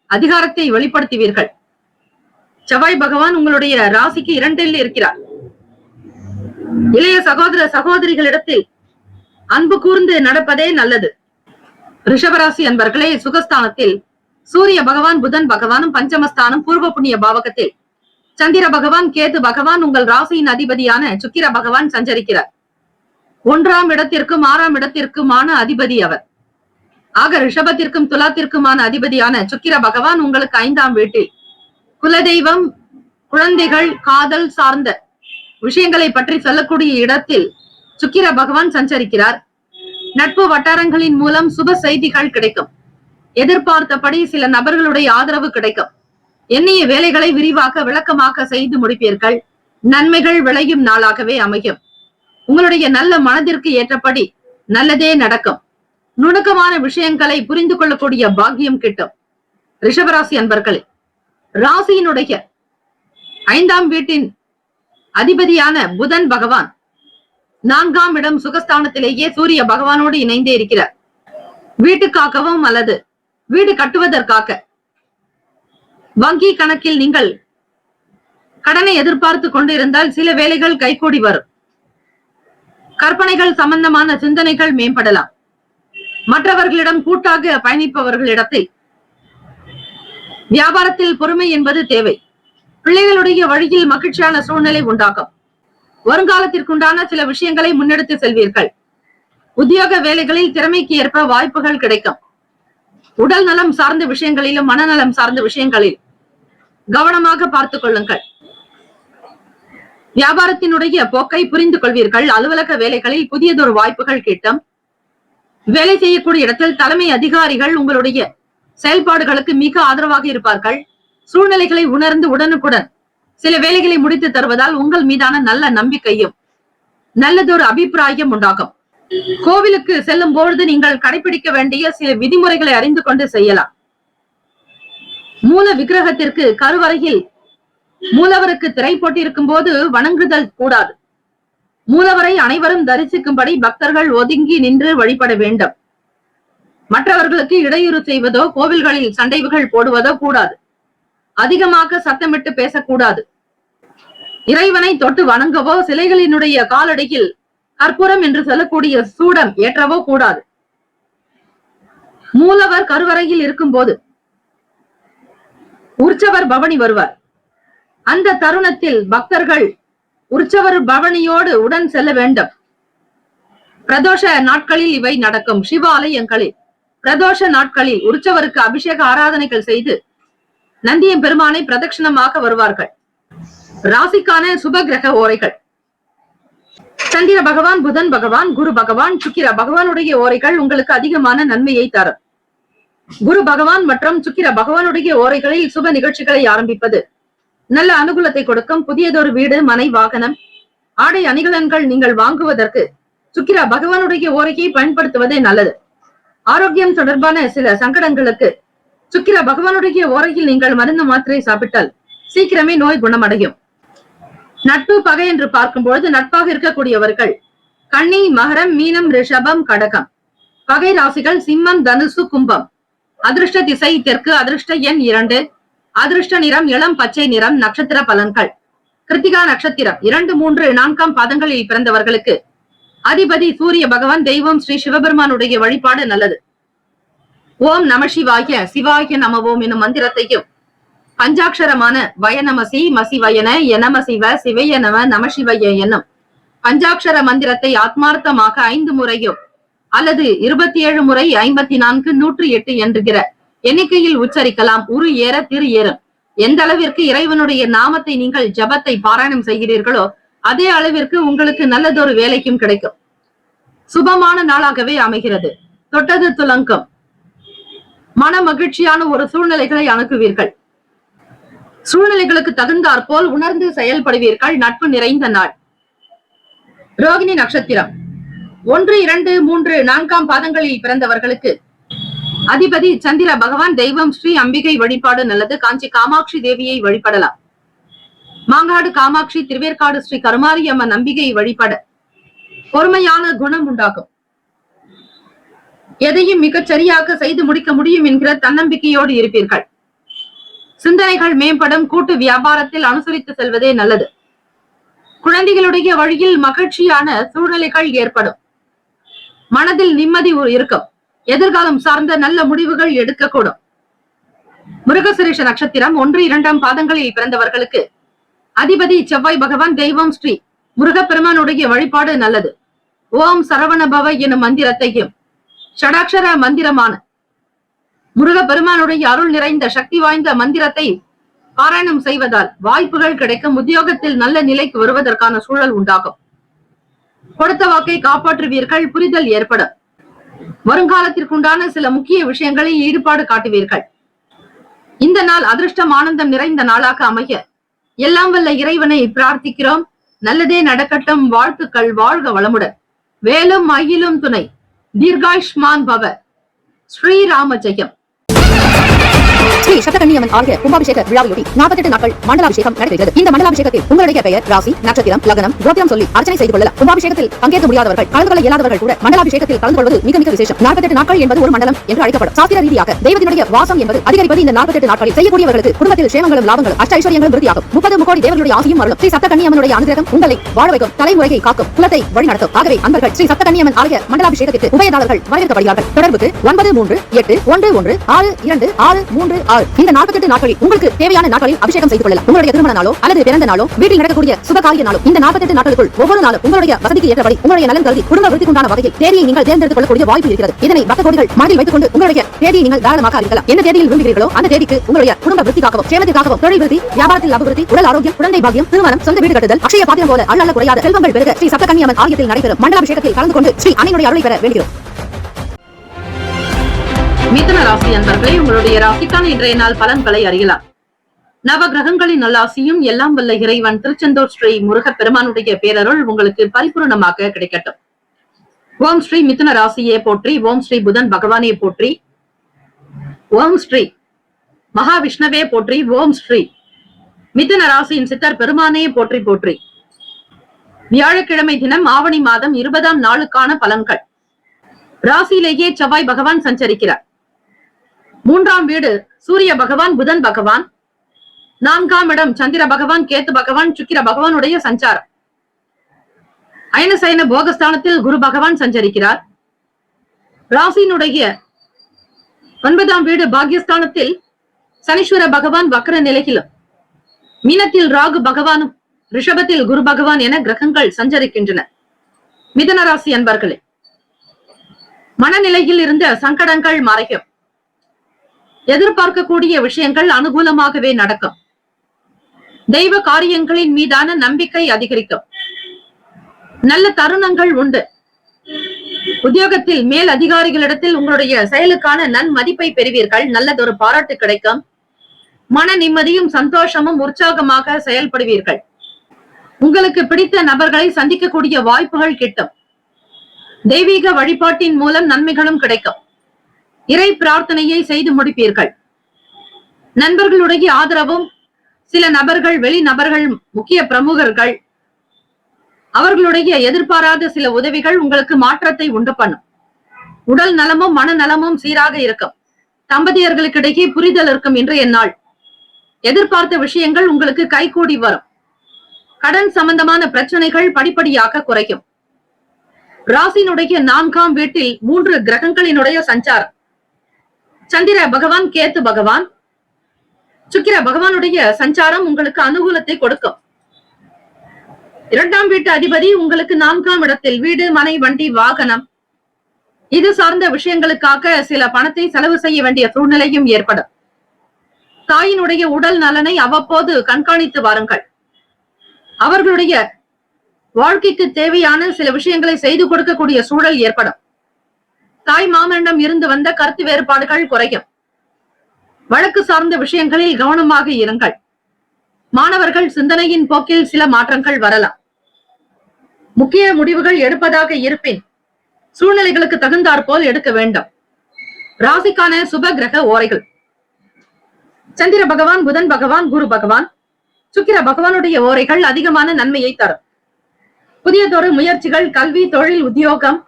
அதிகாரத்தை வெளிப்படுத்துவீர்கள். செவ்வாய் பகவான் உங்களுடைய ராசிக்கு 2ல் இருக்கிறார். இளைய சகோதர சகோதரிகளிடத்தில் அன்பு கூர்ந்து நடப்பதே நல்லது. ரிஷபராசி அன்பர்களே, சுகஸ்தானத்தில் சூரிய பகவான் புதன் பகவானும், பஞ்சமஸ்தானம் பூர்வ புண்ணிய பாவகத்தில் சந்திர பகவான் கேது பகவான், உங்கள் ராசியின் அதிபதியான சுக்கிர பகவான் சஞ்சரிக்கிறார். 1ஆம் இடத்திற்கும் 6ஆம் இடத்திற்குமான அதிபதி அவர். ஆக ரிஷபத்திற்கும் துலாத்திற்குமான அதிபதியான சுக்கிர பகவான் உங்களுக்கு 5ஆம் வீட்டில் குலதெய்வம், குழந்தைகள், காதல் சார்ந்த விஷயங்களை பற்றி சொல்லக்கூடிய இடத்தில் சுக்கிர பகவான் சஞ்சரிக்கிறார். நட்பு வட்டாரங்களின் மூலம் சுப செய்திகள் கிடைக்கும். எதிர்பார்த்தபடி சில நபர்களுடைய ஆதரவு கிடைக்கும். எண்ணிய வேலைகளை விரிவாக விளக்கமாக செய்து முடிப்பீர்கள். நன்மைகள் விளையும் நாளாகவே அமையும். உங்களுடைய நல்ல மனதிற்கு ஏற்றபடி நல்லதே நடக்கும். நுணுக்கமான விஷயங்களை புரிந்து கொள்ளக்கூடிய பாக்கியம் கிட்டும். ரிஷபராசி அன்பர்களே, ராசியினுடைய 5ஆம் வீட்டின் அதிபதியான புதன் பகவான் 4ஆம் இடம் சுகஸ்தானத்திலேயே சூரிய பகவானோடு இணைந்தே இருக்கிறார். வீட்டுக்காகவும் அல்லது வீடு கட்டுவதற்காக வங்கி கணக்கில் நீங்கள் கடனை எதிர்பார்த்து கொண்டிருந்தால் சில வேலைகள் கைகூடி வரும். கற்பனைகள் சம்பந்தமான சிந்தனைகள் மேம்படலாம். மற்றவர்களிடம் கூட்டாக பயணிப்பவர்களிடத்தில் வியாபாரத்தில் பொறுமை என்பது தேவை. பிள்ளைகளுடைய வழியில் மகிழ்ச்சியான சூழ்நிலை உண்டாகும். வருங்காலத்திற்குண்டான சில விஷயங்களை முன்னெடுத்து செல்வீர்கள். உத்தியோக வேலைகளில் திறமைக்கு ஏற்ப வாய்ப்புகள் கிடைக்கும். உடல் நலம் சார்ந்த விஷயங்களிலும் மனநலம் சார்ந்த விஷயங்களில் கவனமாக பார்த்துக் கொள்ளுங்கள். வியாபாரத்தினுடைய போக்கை புரிந்து கொள்வீர்கள். அலுவலக வேலைகளில் புதியதொரு வாய்ப்புகள் கிட்டும். வேலை செய்யக்கூடிய இடத்தில் தலைமை அதிகாரிகள் உங்களுடைய செயல்பாடுகளுக்கு மிக ஆதரவாக இருப்பார்கள். சூழ்நிலைகளை உணர்ந்து உடனுக்குடன் சில வேலைகளை முடித்து தருவதால் உங்கள் மீதான நல்ல நம்பிக்கையும் நல்லதொரு அபிப்பிராயம் உண்டாகும். கோவிலுக்கு செல்லும் பொழுது நீங்கள் கடைபிடிக்க வேண்டிய சில விதிமுறைகளை அறிந்து கொண்டு செய்யலாம். மூல விக்கிரகத்திற்கு கருவறையில் மூலவருக்கு திரை போட்டிருக்கும் போது வணங்குதல் கூடாது. மூலவரை அனைவரும் தரிசிக்கும்படி பக்தர்கள் ஒதுங்கி நின்று வழிபட வேண்டும். மற்றவர்களுக்கு இடையூறு செய்வதோ கோவில்களில் சண்டைகள் போடுவதோ கூடாது. அதிகமாக சத்தமிட்டு பேசக்கூடாது. இறைவனை தொட்டு வணங்கவோ சிலைகளினுடைய காலடியில் கற்பூரம் என்று சொல்லக்கூடிய சூடம் ஏற்றவோ கூடாது. மூலவர் கருவறையில் இருக்கும் போது உற்சவர் பவனி வருவார். அந்த தருணத்தில் பக்தர்கள் உற்சவர் பவனியோடு உடன் செல்ல வேண்டும். பிரதோஷ நாட்களில் இவை நடக்கும். சிவ ஆலயங்களில் பிரதோஷ நாட்களில் உற்சவருக்கு அபிஷேக ஆராதனைகள் செய்து நந்தியம் பெருமானை பிரதட்சணமாக வருவார்கள். ராசிக்கான சுப கிரக ஓரைகள். சந்திர பகவான், புதன் பகவான், குரு பகவான், சுக்கிர பகவானுடைய ஓரைகள் உங்களுக்கு அதிகமான நன்மையை தரும். குரு பகவான் மற்றும் சுக்கிர பகவானுடைய ஓரைகளில் சுப நிகழ்ச்சிகளை ஆரம்பிப்பது நல்ல அனுகூலத்தை கொடுக்கும். புதியதொரு வீடு, மனை, வாகனம், ஆடை அணிகலன்கள் நீங்கள் வாங்குவதற்கு சுக்கிர பகவானுடைய ஓரையை பயன்படுத்துவதே நல்லது. ஆரோக்கியம் தொடர்பான சில சங்கடங்களுக்கு சுக்கிர பகவானுடைய ஓரையில் நீங்கள் மருந்து மாத்திரை சாப்பிட்டால் சீக்கிரமே நோய் குணமடையும். நட்பு பகை என்று பார்க்கும்பொழுது நட்பாக இருக்கக்கூடியவர்கள் கன்னி, மகரம், மீனம், ரிஷபம், கடகம். பகை ராசிகள் சிம்மம், தனுசு, கும்பம். அதிர்ஷ்ட திசை தெற்கு. அதிர்ஷ்ட எண் 2. அதிர்ஷ்ட நிறம் இளம் பச்சை நிறம். நட்சத்திர பலன்கள். கிருத்திகா நட்சத்திரம் 2, 3, 4ஆம் பாதங்களில் பிறந்தவர்களுக்கு அதிபதி சூரிய பகவான். தெய்வம் ஸ்ரீ சிவபெருமானுடைய வழிபாடு நல்லது. ஓம் நம சிவாய, சிவாய நம ஓம் என்னும் மந்திரத்தையும் பஞ்சாட்சரமான வயநமசி மசிவயன எனமசிவ சிவைய நம நமசிவய என்னும் பஞ்சாட்சர மந்திரத்தை ஆத்மார்த்தமாக 5 முறையோ அல்லது 27 முறை 54 108 என்கிற எண்ணிக்கையில் உச்சரிக்கலாம். உரு ஏற திரு ஏறும். எந்த அளவிற்கு இறைவனுடைய நாமத்தை நீங்கள் ஜபத்தை பாராயணம் செய்கிறீர்களோ அதே அளவிற்கு உங்களுக்கு நல்லதொரு வேலைக்கும் கிடைக்கும். சுபமான நாளாகவே அமைகிறது. தொட்டது துலங்கம். மன மகிழ்ச்சியான ஒரு சூழ்நிலைகளை அணுகுவீர்கள். சூழ்நிலைகளுக்கு தகுந்தாற்போல் உணர்ந்து செயல்படுவீர்கள். நட்பு நிறைந்த நாள். ரோகிணி நட்சத்திரம் 1, 2, 3, 4 பாதங்களில் பிறந்தவர்களுக்கு அதிபதி சந்திர பகவான். தெய்வம் ஸ்ரீ அம்பிகை வழிபாடு நல்லது. காஞ்சி காமாட்சி தேவியை வழிபடலாம். மாங்காடு காமாட்சி, திருவேற்காடு ஸ்ரீ கருமாரியம்மன் அம்பிகை வழிபட பொறுமையான குணம் உண்டாகும். எதையும் மிகச் சரியாக செய்து முடிக்க முடியும் என்கிற தன்னம்பிக்கையோடு இருப்பீர்கள். சிந்தனைகள் மேம்படும். கூட்டு வியாபாரத்தில் அனுசரித்து செல்வதே நல்லது. குழந்தைகளுடைய வழியில் மகிழ்ச்சியான சூழ்நிலைகள் ஏற்படும். மனதில் நிம்மதி இருக்கும். எதிர்காலம் சார்ந்த நல்ல முடிவுகள் எடுக்கக்கூடும். மிருகசிரீஷ நட்சத்திரம் 1, 2 பாதங்களில் பிறந்தவர்களுக்கு அதிபதி செவ்வாய் பகவான். தெய்வம் ஸ்ரீ முருகப்பெருமானுடைய வழிபாடு நல்லது. ஓம் சரவணபவ எனும் மந்திரத்தையும் ஷடாட்சர மந்திரமான முருகப்பெருமானுடைய அருள் நிறைந்த சக்தி வாய்ந்த மந்திரத்தை பாராயணம் செய்வதால் வாய்ப்புகள் கிடைக்கும். உத்தியோகத்தில் நல்ல நிலைக்கு வருவதற்கான சூழல் உண்டாகும். கொடுத்த வாக்கை காப்பாற்றுவீர்கள். புரிதல் ஏற்படும். வருங்காலத்திற்குண்டான சில முக்கிய விஷயங்களில் ஈடுபாடு காட்டுவீர்கள். இந்த நாள் அதிர்ஷ்டம் ஆனந்தம் நிறைந்த நாளாக அமைய எல்லாம் வல்ல இறைவனை பிரார்த்திக்கிறோம். நல்லதே நடக்கட்டும். வாழ்த்துக்கள். வாழ்க வளமுடன். வேலும் மயிலும் துணை. தீர்காயுஷ்மான் பவ. ஸ்ரீராம ஜெயம். ஸ்ரீ சப்தகன்னியம்மன் ஆலய கும்பாபிஷேக விழாவையொட்டி 48 நாட்கள் மண்டலாபிஷேகம் நடைபெறுகிறது. இந்த மண்டலாபிஷேகத்தில் உங்களுடைய பெயர், ராசி, நட்சத்திரம், லக்னம், கோத்திரம் சொல்லி அர்ச்சனை செய்து கொள்ளலாம். கும்பாபிஷேகத்தில் பங்கேற்க முடியாதவர்கள், கலந்து கொள்ள இயலாதவர்கள் கூட மண்டலாபிஷேகத்தில் கலந்து கொள்வது மிக மிக விசேஷம். 48 நாட்கள் என்பது ஒரு மண்டலம் என்று அழைக்கப்படும். சாஸ்திர ரீதியாக தெய்வத்தினுடைய வாசம் என்பது அதிகரிப்பது இந்த 48 நாட்களில். செய்யக்கூடியவர்களுக்கு குடும்பத்தில் சேமங்களும் லாபங்களும் அஷ்ட ஐஸ்வர்யங்களும் விருத்தியாகும். 30 முக்கோடி தேவர்களுடைய ஆசியும் அருளும். ஸ்ரீ சப்தகன்னியம்மனுடைய அனுகிரகம் உங்களை வாழ வைக்கும். தலைமுறையை காக்கும். குலத்தை வழிநடத்தும். ஆகவே அன்பர்கள் ஸ்ரீ சப்தகன்னியம்மன் ஆலய மண்டலாபிஷேகத்திற்கு உபயதாரர்கள் வரவேற்கப்படுகிறார்கள். தொடர்புக்கு 9381116636. இந்த 48 நாட்களில் உங்களுக்கு தேவையான நாட்களில் அபிஷேகம் செய்து கொள்ளலாம். உங்களுடைய திருமண நாளோ அல்லது பிறந்த நாளோ வீட்டில் நடக்கக்கூடிய சுபகாரிய நாளோ இந்த 48 நாட்களுக்குள் ஒவ்வொரு நாளும் உங்களுடைய வசதிக்கு ஏற்றபடி உங்களுடைய நலன் கருதி குடும்ப விருத்திக்குண்டான வகையில் தேதியை நீங்கள் தேர்ந்தெடுத்துக் கொள்ளக்கூடிய வாய்ப்பு இருக்கிறது. இதனை பக்த கோடிகள் மனதில் வைத்துக் கொண்டு உங்களுடைய தேதியை நீங்கள் தாராளமாக அறிவிக்கலாம். என்ன தேதியில் விரும்புகிறீர்களோ அந்த தேதிக்கு உங்களுடைய குடும்ப விருத்திக்காகவும் சேமத்திற்காகவும் தொழில் விருத்தி, வியாபாரத்தில் அபிவிருத்தி, உடல் ஆரோக்கியம், குழந்தை பாக்கியம், திருமணம், சொந்த வீடு கட்டுதல், அக்ஷய பாத்திரம் போல அள்ளல்ல குறையாத செல்வங்கள் பெருக ஸ்ரீ சப்தகன்னியம்மன் ஆலயத்தில் நடைபெறும் மண்டலாபிஷேகத்தில் கலந்து கொண்டு ஸ்ரீ அன்னையினுடைய அருளை பெற வேண்டுகிறோம். மிதுன ராசி அன்பர்களே, உங்களுடைய ராசிக்கான இன்றைய நாள் பலன்களை அறியலாம். நவ கிரகங்களின் நல்லாசியும் எல்லாம் வல்ல இறைவன் திருச்செந்தூர் ஸ்ரீ முருகப் பெருமானுடைய பேரருள் உங்களுக்கு பரிபூர்ணமாக கிடைக்கட்டும். ஓம் ஸ்ரீ மிதுன ராசியே போற்றி. ஓம் ஸ்ரீ புதன் பகவானே போற்றி. ஓம் ஸ்ரீ மகாவிஷ்ணவே போற்றி. ஓம் ஸ்ரீ மிதுன ராசியின் சித்தர் பெருமானே போற்றி போற்றி. வியாழக்கிழமை தினம் ஆவணி மாதம் 20ஆம் நாளுக்கான பலன்கள். ராசியிலேயே செவ்வாய் பகவான் சஞ்சரிக்கிறார். 3ஆம் வீடு சூரிய பகவான், புதன் பகவான். 4ஆம் இடம் சந்திர பகவான், கேத்து பகவான், சுக்கிர பகவானுடைய சஞ்சாரம். அயனசயன போகஸ்தானத்தில் குரு பகவான் சஞ்சரிக்கிறார். ராசியினுடைய 9ஆம் வீடு பாக்யஸ்தானத்தில் சனீஸ்வர பகவான் வக்ர நிலையிலும், மீனத்தில் ராகு பகவானும், ரிஷபத்தில் குரு பகவான் என கிரகங்கள் சஞ்சரிக்கின்றன. மிதுன ராசி அன்பர்களே, மனநிலையில் இருந்த சங்கடங்கள் மறையும். எதிர்பார்க்கக்கூடிய விஷயங்கள் அனுகூலமாகவே நடக்கும். தெய்வ காரியங்களின் மீதான நம்பிக்கை அதிகரிக்கும். நல்ல தருணங்கள் உண்டு. உத்தியோகத்தில் மேல் அதிகாரிகளிடத்தில் உங்களுடைய செயலுக்கான நன்மதிப்பை பெறுவீர்கள். நல்லதொரு பாராட்டு கிடைக்கும். மன நிம்மதியும் சந்தோஷமும் உற்சாகமாக செயல்படுவீர்கள். உங்களுக்கு பிடித்த நபர்களை சந்திக்கக்கூடிய வாய்ப்புகள் கிட்டும். தெய்வீக வழிபாட்டின் மூலம் நன்மைகளும் கிடைக்கும். இறை பிரார்த்தனையை செய்து முடிப்பீர்கள். நண்பர்களுடைய ஆதரவும், சில நபர்கள், வெளிநபர்கள், முக்கிய பிரமுகர்கள், அவர்களுடைய எதிர்பாராத சில உதவிகள் உங்களுக்கு மாற்றத்தை உண்டு பண்ணும். உடல் நலமும் மனநலமும் சீராக இருக்கும். தம்பதியர்களுக்கிடையே புரிதல் இருக்கும் இன்றைய நாள். எதிர்பார்த்த விஷயங்கள் உங்களுக்கு கைகூடி வரும். கடன் சம்பந்தமான பிரச்சனைகள் படிப்படியாக குறையும். ராசியினுடைய 4ஆம் வீட்டில் 3 கிரகங்களினுடைய சஞ்சாரம். சந்திர பகவான், கேத்து பகவான், சுக்கிர பகவானுடைய சஞ்சாரம் உங்களுக்கு அனுகூலத்தை கொடுக்கும். 2ஆம் வீட்டு அதிபதி உங்களுக்கு 4ஆம் இடத்தில் வீடு, மனை, வண்டி, வாகனம் இது சார்ந்த விஷயங்களுக்காக சில பணத்தை செலவு செய்ய வேண்டிய சூழ்நிலையும் ஏற்படும். தாயினுடைய உடல் நலனை அவ்வப்போது கண்காணித்து வாருங்கள். அவர்களுடைய வாழ்க்கைக்கு தேவையான சில விஷயங்களை செய்து கொடுக்கக்கூடிய சூழல் ஏற்படும். தாய் மாமனிடம் இருந்து வந்த கருத்து வேறுபாடுகள் குறையும். வழக்கு சார்ந்த விஷயங்களில் கவனமாக இருங்கள். மாணவர்கள் சிந்தனையின் போக்கில் சில மாற்றங்கள் வரலாம். முக்கிய முடிவுகள் எடுப்பதாக இருப்பின் சூழ்நிலைகளுக்கு தகுந்தாற்போல் எடுக்க வேண்டும். ராசிக்கான சுப கிரக ஓரைகள். சந்திர பகவான், புதன் பகவான், குரு பகவான், சுக்கிர பகவானுடைய ஓரைகள் அதிகமான நன்மையை தரும். புதியதொரு முயற்சிகள், கல்வி, தொழில், உத்தியோகம்,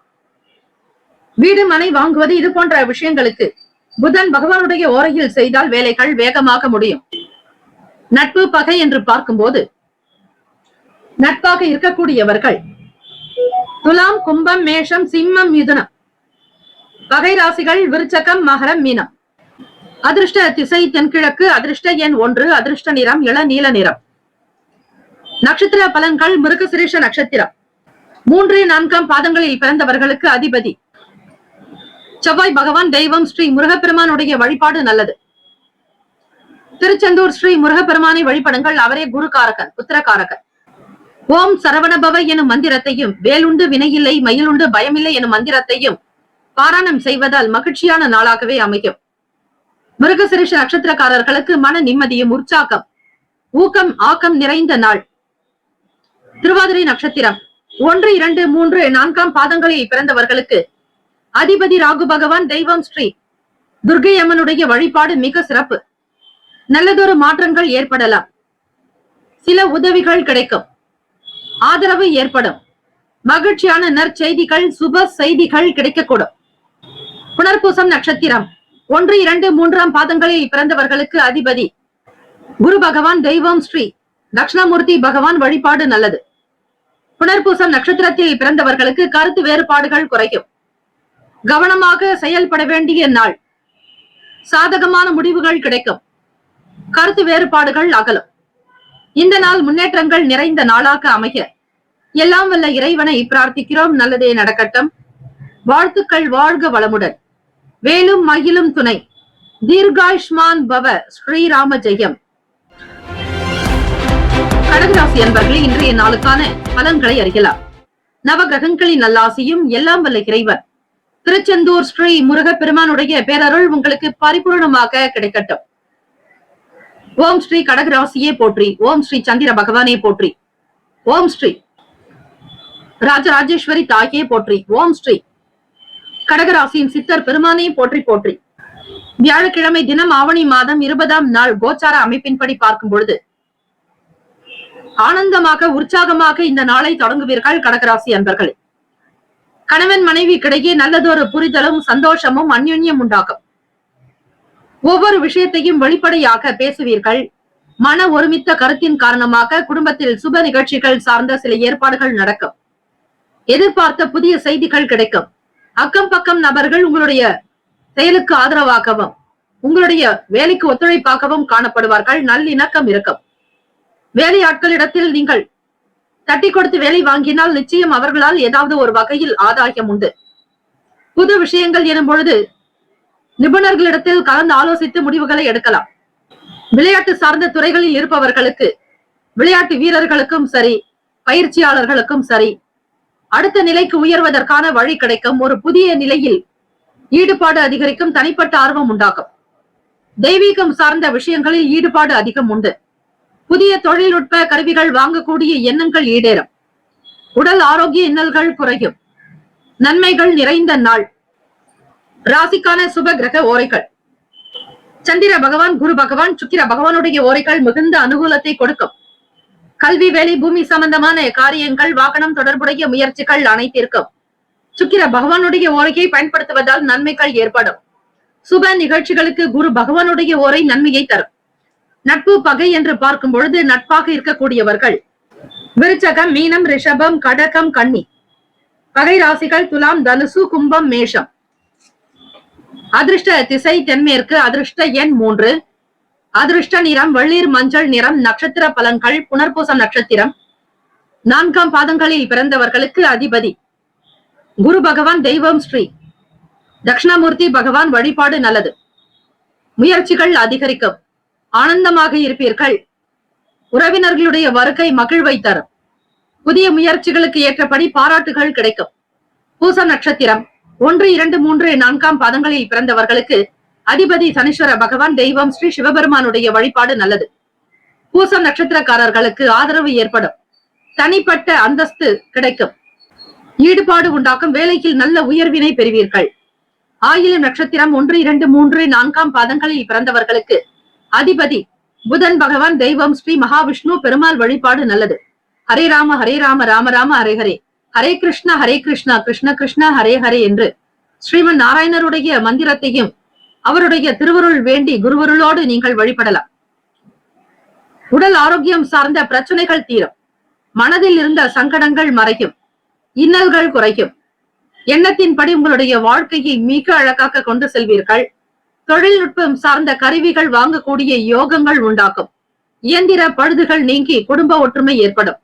வீடு, மனை வாங்குவது இது போன்ற விஷயங்களுக்கு புதன் பகவானுடைய ஓரையில் செய்தால் வேலைகள் வேகமாக முடியும். நட்பு, பகை என்று பார்க்கும்போது நட்பாக இருக்கக்கூடியவர்கள் துலாம், கும்பம், மேஷம், சிம்மம், மிதுனம். பகை ராசிகள் விருச்சகம், மகரம், மீனம். அதிர்ஷ்ட திசை தென்கிழக்கு. அதிர்ஷ்ட எண் 1. அதிர்ஷ்ட நிறம் இளநீல நிறம். நட்சத்திர பலன்கள். மிருகசிரீஷ நட்சத்திரம் 3, 4ஆம் பாதங்களில் பிறந்தவர்களுக்கு அதிபதி செவ்வாய் பகவான். தெய்வம் ஸ்ரீ முருகப்பெருமானுடைய வழிபாடு நல்லது. திருச்செந்தூர் ஸ்ரீ முருகப்பெருமானை வழிபடுங்கள். அவரே குருகாரகன், புத்திரகாரகன். ஓம் சரவணபவ எனும் மந்திரத்தையும், வேலுண்டு வினையில்லை மயிலுண்டு பயமில்லை எனும் மந்திரத்தையும் பாராயணம் செய்வதால் மகிழ்ச்சியான நாளாகவே அமையும். மிருகசிரீஷ நட்சத்திரக்காரர்களுக்கு மன நிம்மதியும் உற்சாகம், ஊக்கம், ஆக்கம் நிறைந்த நாள். திருவாதிரை நட்சத்திரம் 1, 2, 3, 4ஆம் பாதங்களில் பிறந்தவர்களுக்கு அதிபதி ராகு பகவான். தெய்வம் ஸ்ரீ துர்க்கை அம்மனுடைய வழிபாடு மிக சிறப்பு. நல்லதொரு மாற்றங்கள் ஏற்படலாம். சில உதவிகள் கிடைக்கும். ஆதரவு ஏற்படும். மகிழ்ச்சியான நற்செய்திகள், சுப செய்திகள் கிடைக்கக்கூடும். புனர்பூசம் நட்சத்திரம் 1, 2, 3ஆம் பாதங்களில் பிறந்தவர்களுக்கு அதிபதி குரு பகவான். தெய்வம் ஸ்ரீ தட்சிணாமூர்த்தி பகவான் வழிபாடு நல்லது. புனர்பூசம் நட்சத்திரத்தில் பிறந்தவர்களுக்கு கருத்து வேறுபாடுகள் குறையும். கவனமாக செயல்பட வேண்டிய நாள். சாதகமான முடிவுகள் கிடைக்கும். கருத்து வேறுபாடுகள் அகலும். இந்த நாள் முன்னேற்றங்கள் நிறைந்த நாளாக அமைய எல்லாம் வல்ல இறைவனை பிரார்த்திக்கிறோம். நல்லதே நடக்கட்டும். வாழ்த்துக்கள். வாழ்க வளமுடன். வேலும் மகிழும் துணை. தீர்காயுஷ்மான் பவ. ஸ்ரீராம ஜெயம். கடகராசி அன்பர்களே, இன்றைய நாளுக்கான பலன்களை அறியலாம். நவகிரகங்களின் நல்லாசியும் எல்லாம் வல்ல இறைவன் திருச்செந்தூர் ஸ்ரீ முருகப்பெருமானுடைய பேரருள் உங்களுக்கு பரிபூர்ணமாக கிடைக்கட்டும். ஓம் ஸ்ரீ கடகராசியே போற்றி. ஓம் ஸ்ரீ சந்திர பகவானே போற்றி. ஓம் ஸ்ரீ ராஜராஜேஸ்வரி தாயே போற்றி. ஓம் ஸ்ரீ கடகராசியின் சித்தர் பெருமானே போற்றி போற்றி. வியாழக்கிழமை தினம் ஆவணி மாதம் 20ஆம் நாள் கோச்சார அமைப்பின்படி பார்க்கும் பொழுது ஆனந்தமாக, உற்சாகமாக இந்த நாளை தொடங்குவீர்கள் கடகராசி அன்பர்களே. கணவன் மனைவிக்கிடையே நல்லதொரு புரிதலும் சந்தோஷமும் அந்யோன்யம் உண்டாகும். ஒவ்வொரு விஷயத்தையும் வெளிப்படையாக பேசுவீர்கள். மன ஒருமித்த கருத்தின் காரணமாக குடும்பத்தில் சுப நிகழ்ச்சிகள் சார்ந்த சில ஏற்பாடுகள் நடக்கும். எதிர்பார்த்த புதிய செய்திகள் கிடைக்கும். அக்கம் பக்கம் நபர்கள் உங்களுடைய செயலுக்கு ஆதரவாகவும் உங்களுடைய வேலைக்கு ஒத்துழைப்பாகவும் காணப்படுவார்கள். நல்லிணக்கம் இருக்கும். வேலையாட்களிடத்தில் நீங்கள் தட்டி கொடுத்து வேலை வாங்கினால் நிச்சயம் அவர்களால் ஏதாவது ஒரு வகையில் ஆதாயம் உண்டு. புது விஷயங்கள் எனும் பொழுது நிபுணர்களிடத்தில் கலந்து ஆலோசித்து முடிவுகளை எடுக்கலாம். விளையாட்டு சார்ந்த துறைகளில் இருப்பவர்களுக்கு, விளையாட்டு வீரர்களுக்கும் சரி, பயிற்சியாளர்களுக்கும் சரி, அடுத்த நிலைக்கு உயர்வதற்கான வழி கிடைக்கும். ஒரு புதிய நிலையில் ஈடுபாடு அதிகரிக்கும். தனிப்பட்ட ஆர்வம் உண்டாகும். தெய்வீகம் சார்ந்த விஷயங்களில் ஈடுபாடு அதிகம் உண்டு. புதிய தொழில்நுட்ப கருவிகள் வாங்கக்கூடிய எண்ணங்கள் ஈடேறும். உடல் ஆரோக்கிய இன்னல்கள் குறையும். நன்மைகள் நிறைந்த நாள். ராசிக்கான சுப கிரக ஓரைகள். சந்திர பகவான், குரு பகவான், சுக்கிர பகவானுடைய ஓரைகள் மிகுந்த அனுகூலத்தை கொடுக்கும். கல்வி, வேலை, பூமி சம்பந்தமான காரியங்கள், வாகனம் தொடர்புடைய முயற்சிகள் அனைத்திற்கும் சுக்கிர பகவானுடைய ஓரையை பயன்படுத்துவதால் நன்மைகள் ஏற்படும். சுப நிகழ்ச்சிகளுக்கு குரு பகவானுடைய ஓரை நன்மையை தரும். நட்பு, பகை என்று பார்க்கும் பொழுது நட்பாக இருக்கக்கூடியவர்கள் விருச்சகம், மீனம், ரிஷபம், கடகம், கன்னி. பகை ராசிகள் துலாம், தனுசு, கும்பம், மேஷம். அதிர்ஷ்ட திசை தென்மேற்கு. அதிர்ஷ்ட எண் 3. அதிர்ஷ்ட நிறம் வெள்ளீர் மஞ்சள் நிறம். நட்சத்திர பலன்கள். புனர்பூசம் நட்சத்திரம் 4ஆம் பாதங்களில் பிறந்தவர்களுக்கு அதிபதி குரு பகவான். தெய்வம் ஸ்ரீ தட்சிணாமூர்த்தி பகவான் வழிபாடு நல்லது. முயற்சிகள் அதிகரிக்கும். ஆனந்தமாக இருப்பீர்கள். உறவினர்களுடைய வருகை மகிழ்வை தரும். புதிய முயற்சிகளுக்கு ஏற்றபடி பாராட்டுகள் கிடைக்கும். பூசம் நட்சத்திரம் 1, 2, 3, 4ஆம் பாதங்களில் பிறந்தவர்களுக்கு அதிபதி சனீஸ்வர பகவான். தெய்வம் ஸ்ரீ சிவபெருமானுடைய வழிபாடு நல்லது. பூசம் நட்சத்திரக்காரர்களுக்கு ஆதரவு ஏற்படும். தனிப்பட்ட அந்தஸ்து கிடைக்கும். ஈடுபாடு உண்டாக்கும். வேலையில் நல்ல உயர்வினை பெறுவீர்கள். ஆயிலம் நட்சத்திரம் 1, 2, 3, 4ஆம் பாதங்களில் பிறந்தவர்களுக்கு அதிபதி புதன் பகவான். தெய்வம் ஸ்ரீ மகாவிஷ்ணு பெருமாள் வழிபாடு நல்லது. ஹரே ராம ராம ராம ஹரே ஹரே, ஹரே கிருஷ்ணா கிருஷ்ண கிருஷ்ண ஹரே ஹரே என்று ஸ்ரீமன் நாராயணருடைய மந்திரத்தையும் அவருடைய திருவருள் வேண்டி குருவருளோடு நீங்கள் வழிபடலாம். உடல் ஆரோக்கியம் சார்ந்த பிரச்சனைகள் தீரும். மனதில் இருந்த சங்கடங்கள் மறையும். இன்னல்கள் குறையும். எண்ணத்தின்படி உங்களுடைய வாழ்க்கையை மிக அழகாக கொண்டு செல்வீர்கள். தொழில்நுட்பம் சார்ந்த கருவிகள் வாங்கக்கூடிய யோகங்கள் உண்டாக்கும். இயந்திர பழுதுகள் நீங்கி குடும்ப ஒற்றுமை ஏற்படும்.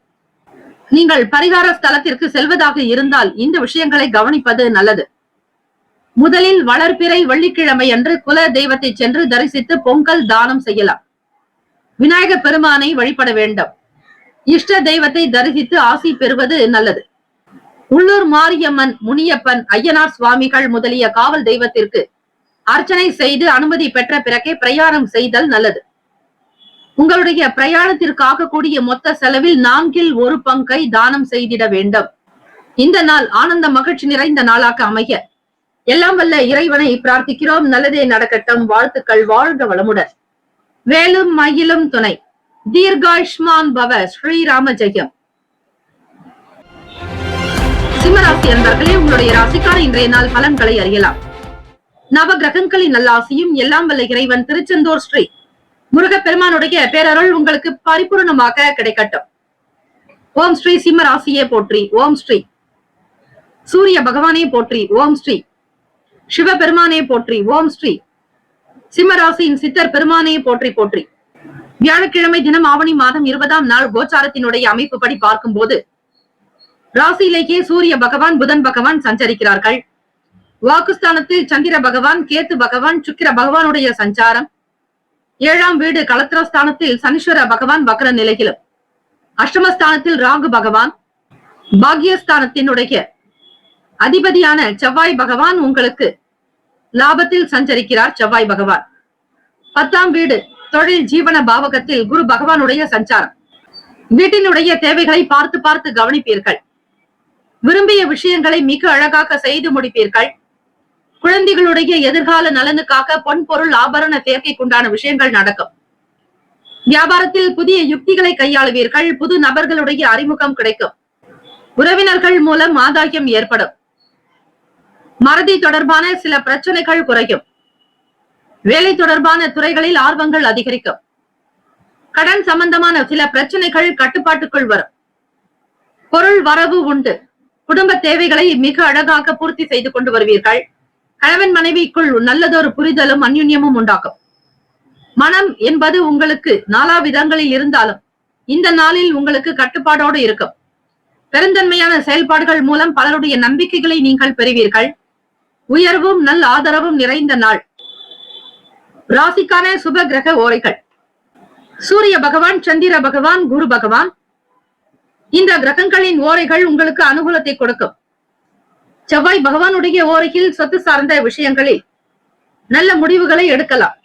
நீங்கள் பரிகார ஸ்தலத்திற்கு செல்வதாக இருந்தால் இந்த விஷயங்களை கவனிப்பது நல்லது. முதலில் வளர்பிறை வெள்ளிக்கிழமை அன்று குல தெய்வத்தை சென்று தரிசித்து பொங்கல் தானம் செய்யலாம். விநாயக பெருமானை வழிபட வேண்டும். இஷ்ட தெய்வத்தை தரிசித்து ஆசி பெறுவது நல்லது. உள்ளூர் மாரியம்மன், முனியப்பன், ஐயனார் சுவாமிகள் முதலிய காவல் தெய்வத்திற்கு அர்ச்சனை செய்து அனுமதி பெற்ற பிறகே பிரயாணம் செய்தல் நல்லது. உங்களுடைய பிரயாணத்திற்காக கூடிய மொத்த செலவில் 1/4 பங்கை தானம் செய்திட வேண்டும். இந்த நாள் ஆனந்த மகிழ்ச்சி நிறைந்த நாளாக அமைய எல்லாம் வல்ல இறைவனை பிரார்த்திக்கிறோம். நல்லதே நடக்கட்டும். வாழ்த்துக்கள். வாழ்க வளமுடன். வேலும் மயிலும் துணை. தீர்காயுஷ்மான் பவ. ஸ்ரீராம ஜெயம். சிம்மராசி அன்பர்களே, உங்களுடைய ராசிக்கான இன்றைய நாள் பலன்களை அறியலாம். நவ கிரகங்களின் நல்லாசியும் எல்லாம் வல்ல இறைவன் திருச்செந்தூர் ஸ்ரீ முருகப்பெருமானுடைய பேரருள் உங்களுக்கு பரிபூர்ணமாக கிடைக்கட்டும். ஓம் ஸ்ரீ சிம்ம ராசியே போற்றி. ஓம் ஸ்ரீ சூரிய பகவானே போற்றி. ஓம் ஸ்ரீ சிவபெருமானே போற்றி. ஓம் ஸ்ரீ சிம்மராசியின் சித்தர் பெருமானே போற்றி போற்றி. வியாழக்கிழமை தினம் ஆவணி மாதம் 20ஆம் நாள் கோச்சாரத்தினுடைய அமைப்பு படி பார்க்கும் போது ராசியிலேயே சூரிய பகவான், புதன் பகவான் சஞ்சரிக்கிறார்கள். வாக்குஸ்தானத்தில் சந்திர பகவான், கேத்து பகவான், சுக்கிர பகவானுடைய சஞ்சாரம். 7ஆம் வீடு களத்திரஸ்தானத்தில் சனீஸ்வர பகவான் வக்ர நிலையிலும், அஷ்டமஸ்தானத்தில் ராகு பகவான், பாக்யஸ்தானத்தினுடைய அதிபதியான செவ்வாய் பகவான் உங்களுக்கு லாபத்தில் சஞ்சரிக்கிறார். செவ்வாய் பகவான் 10ஆம் வீடு தொழில் ஜீவன பாவகத்தில் குரு பகவானுடைய சஞ்சாரம். வீட்டினுடைய தேவைகளை பார்த்து பார்த்து கவனிப்பீர்கள். விரும்பிய விஷயங்களை மிக அழகாக செய்து முடிப்பீர்கள். குழந்தைகளுடைய எதிர்கால நலனுக்காக பொன் பொருள் ஆபரண சேர்க்கைக்குண்டான விஷயங்கள் நடக்கும். வியாபாரத்தில் புதிய யுக்திகளை கையாளுவீர்கள். புது நபர்களுடைய அறிமுகம் கிடைக்கும். உறவினர்கள் மூலம் ஆதாயம் ஏற்படும். மறதி தொடர்பான சில பிரச்சனைகள் குறையும். வேலை தொடர்பான துறைகளில் ஆர்வங்கள் அதிகரிக்கும். கடன் சம்பந்தமான சில பிரச்சனைகள் கட்டுப்பாட்டுக்குள் வரும். பொருள் வரவு உண்டு. குடும்ப தேவைகளை மிக அழகாக பூர்த்தி செய்து கொண்டு வருவீர்கள். கணவன் மனைவிக்குள் நல்லதொரு புரிதலும் அந்யுன்யமும் உண்டாகும். மனம் என்பது உங்களுக்கு 4 விதங்களில் இருந்தாலும் இந்த நாளில் உங்களுக்கு கட்டுப்பாடோடு இருக்கும். பெருந்தன்மையான செயல்பாடுகள் மூலம் பலருடைய நம்பிக்கைகளை நீங்கள் பெறுவீர்கள். உயர்வும் நல்ல ஆதரவும் நிறைந்த நாள். ராசிக்கான சுப கிரக ஓரைகள். சூரிய பகவான், சந்திர பகவான், குரு பகவான். இந்த கிரகங்களின் ஓரைகள் உங்களுக்கு அனுகூலத்தை கொடுக்கும். செவ்வாய் பகவானுடைய ஓரையில் சொத்து சார்ந்த விஷயங்களில் நல்ல முடிவுகளை எடுக்கலாம்.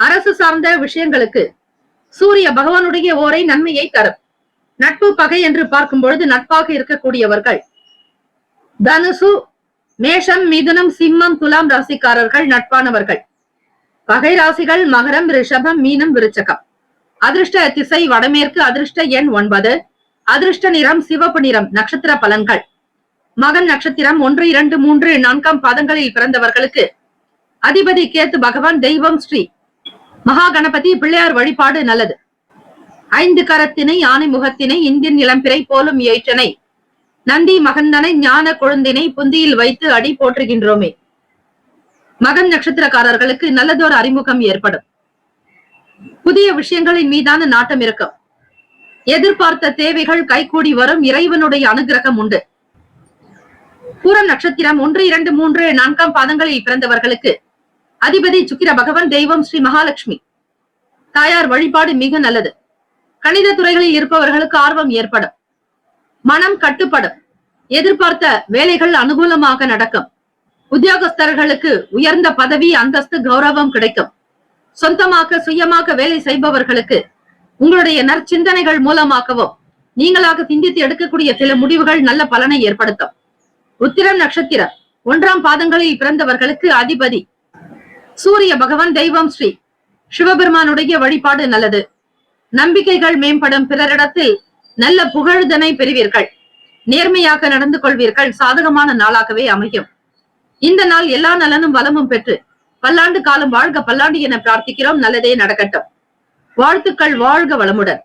அரசு சார்ந்த விஷயங்களுக்கு சூரிய பகவானுடைய ஓரை நன்மையை தரும். நட்பு பகை என்று பார்க்கும் பொழுது நட்பாக இருக்கக்கூடியவர்கள் தனுசு, மேஷம், மிதுனம், சிம்மம், துலாம் ராசிக்காரர்கள் நட்பானவர்கள். பகை ராசிகள் மகரம், ரிஷபம், மீனம், விருச்சகம். அதிர்ஷ்ட திசை வடமேற்கு. அதிர்ஷ்ட எண் 9. அதிர்ஷ்ட நிறம் சிவப்பு நிறம். நட்சத்திர பலன்கள். மகன் நட்சத்திரம் 1, 2, 3, 4ஆம் பாதங்களில் பிறந்தவர்களுக்கு அதிபதி கேத்து பகவான். தெய்வம் ஸ்ரீ மகா கணபதி பிள்ளையார் வழிபாடு நல்லது. 5 கரத்தினை, ஆனை முகத்தினை, இந்தியன் இளம்பிறை போலும் ஏற்றனை, நந்தி மகந்தனை, ஞான கொழுந்தினை புந்தியில் வைத்து அடி போற்றுகின்றோமே. மகன் நட்சத்திரக்காரர்களுக்கு நல்லதொரு அறிமுகம் ஏற்படும். புதிய விஷயங்களின் மீதான நாட்டம் இருக்கும். எதிர்பார்த்த தேவைகள் கைகூடி வரும். இறைவனுடைய அனுகிரகம் உண்டு. பூரம் நட்சத்திரம் 1, 2, 3, 4 பாதங்களில் பிறந்தவர்களுக்கு அதிபதி சுக்கிர பகவான், தெய்வம் ஸ்ரீ மகாலட்சுமி. தாயார் வழிபாடு மிக நல்லது. கணித துறைகளில் இருப்பவர்களுக்கு ஆர்வம் ஏற்படும். மனம் கட்டுப்படும். எதிர்பார்த்த வேலைகள் அனுகூலமாக நடக்கும். உத்தியோகஸ்தர்களுக்கு உயர்ந்த பதவி, அந்தஸ்து, கௌரவம் கிடைக்கும். சொந்தமாக சுயமாக வேலை செய்பவர்களுக்கு உங்களுடைய நற்சிந்தனைகள் மூலமாகவும் நீங்களாக சிந்தித்து எடுக்கக்கூடிய சில முடிவுகள் நல்ல பலனை ஏற்படுத்தும். உத்திரம் நட்சத்திரம் 1 பாதங்களில் பிறந்தவர்களுக்கு அதிபதி சூரிய பகவான், தெய்வம் ஸ்ரீ சிவபெருமானுடைய வழிபாடு நல்லது. நம்பிக்கைகள் மேம்படும். பிறரிடத்தில் நல்ல புகழுதனை பெறுவீர்கள். நேர்மையாக நடந்து கொள்வீர்கள். சாதகமான நாளாகவே அமையும். இந்த நாள் எல்லா நலனும் வளமும் பெற்று பல்லாண்டு காலம் வாழ்க பல்லாண்டு என பிரார்த்திக்கிறோம். நல்லதே நடக்கட்டும். வாழ்த்துக்கள். வாழ்க வளமுடன்.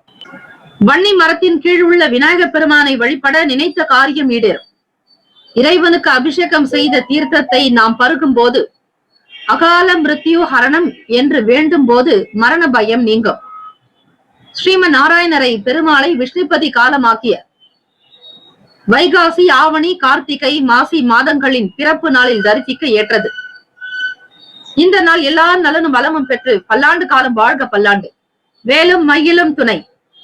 வன்னி மரத்தின் கீழ் உள்ள விநாயகர் பெருமானை வழிபட நினைத்த காரியம் ஈடேறும். இறைவனுக்கு அபிஷேகம் செய்த தீர்த்தத்தை நாம் பருகும் போது அகால மிருத்யு ஹரணம் என்று வேண்டும் போது மரண பயம் நீங்கும். ஸ்ரீமன் நாராயணரை பெருமாளை விஷ்ணுபதி காலமாக்கிய வைகாசி, ஆவணி, கார்த்திகை, மாசி மாதங்களின் பிறப்பு நாளில் தரிசிக்க ஏற்றது. இந்த நாள் எல்லா நலனும் வளமும் பெற்று பல்லாண்டு காலம் வாழ்க பல்லாண்டு. வேலும் மயிலும் துணை.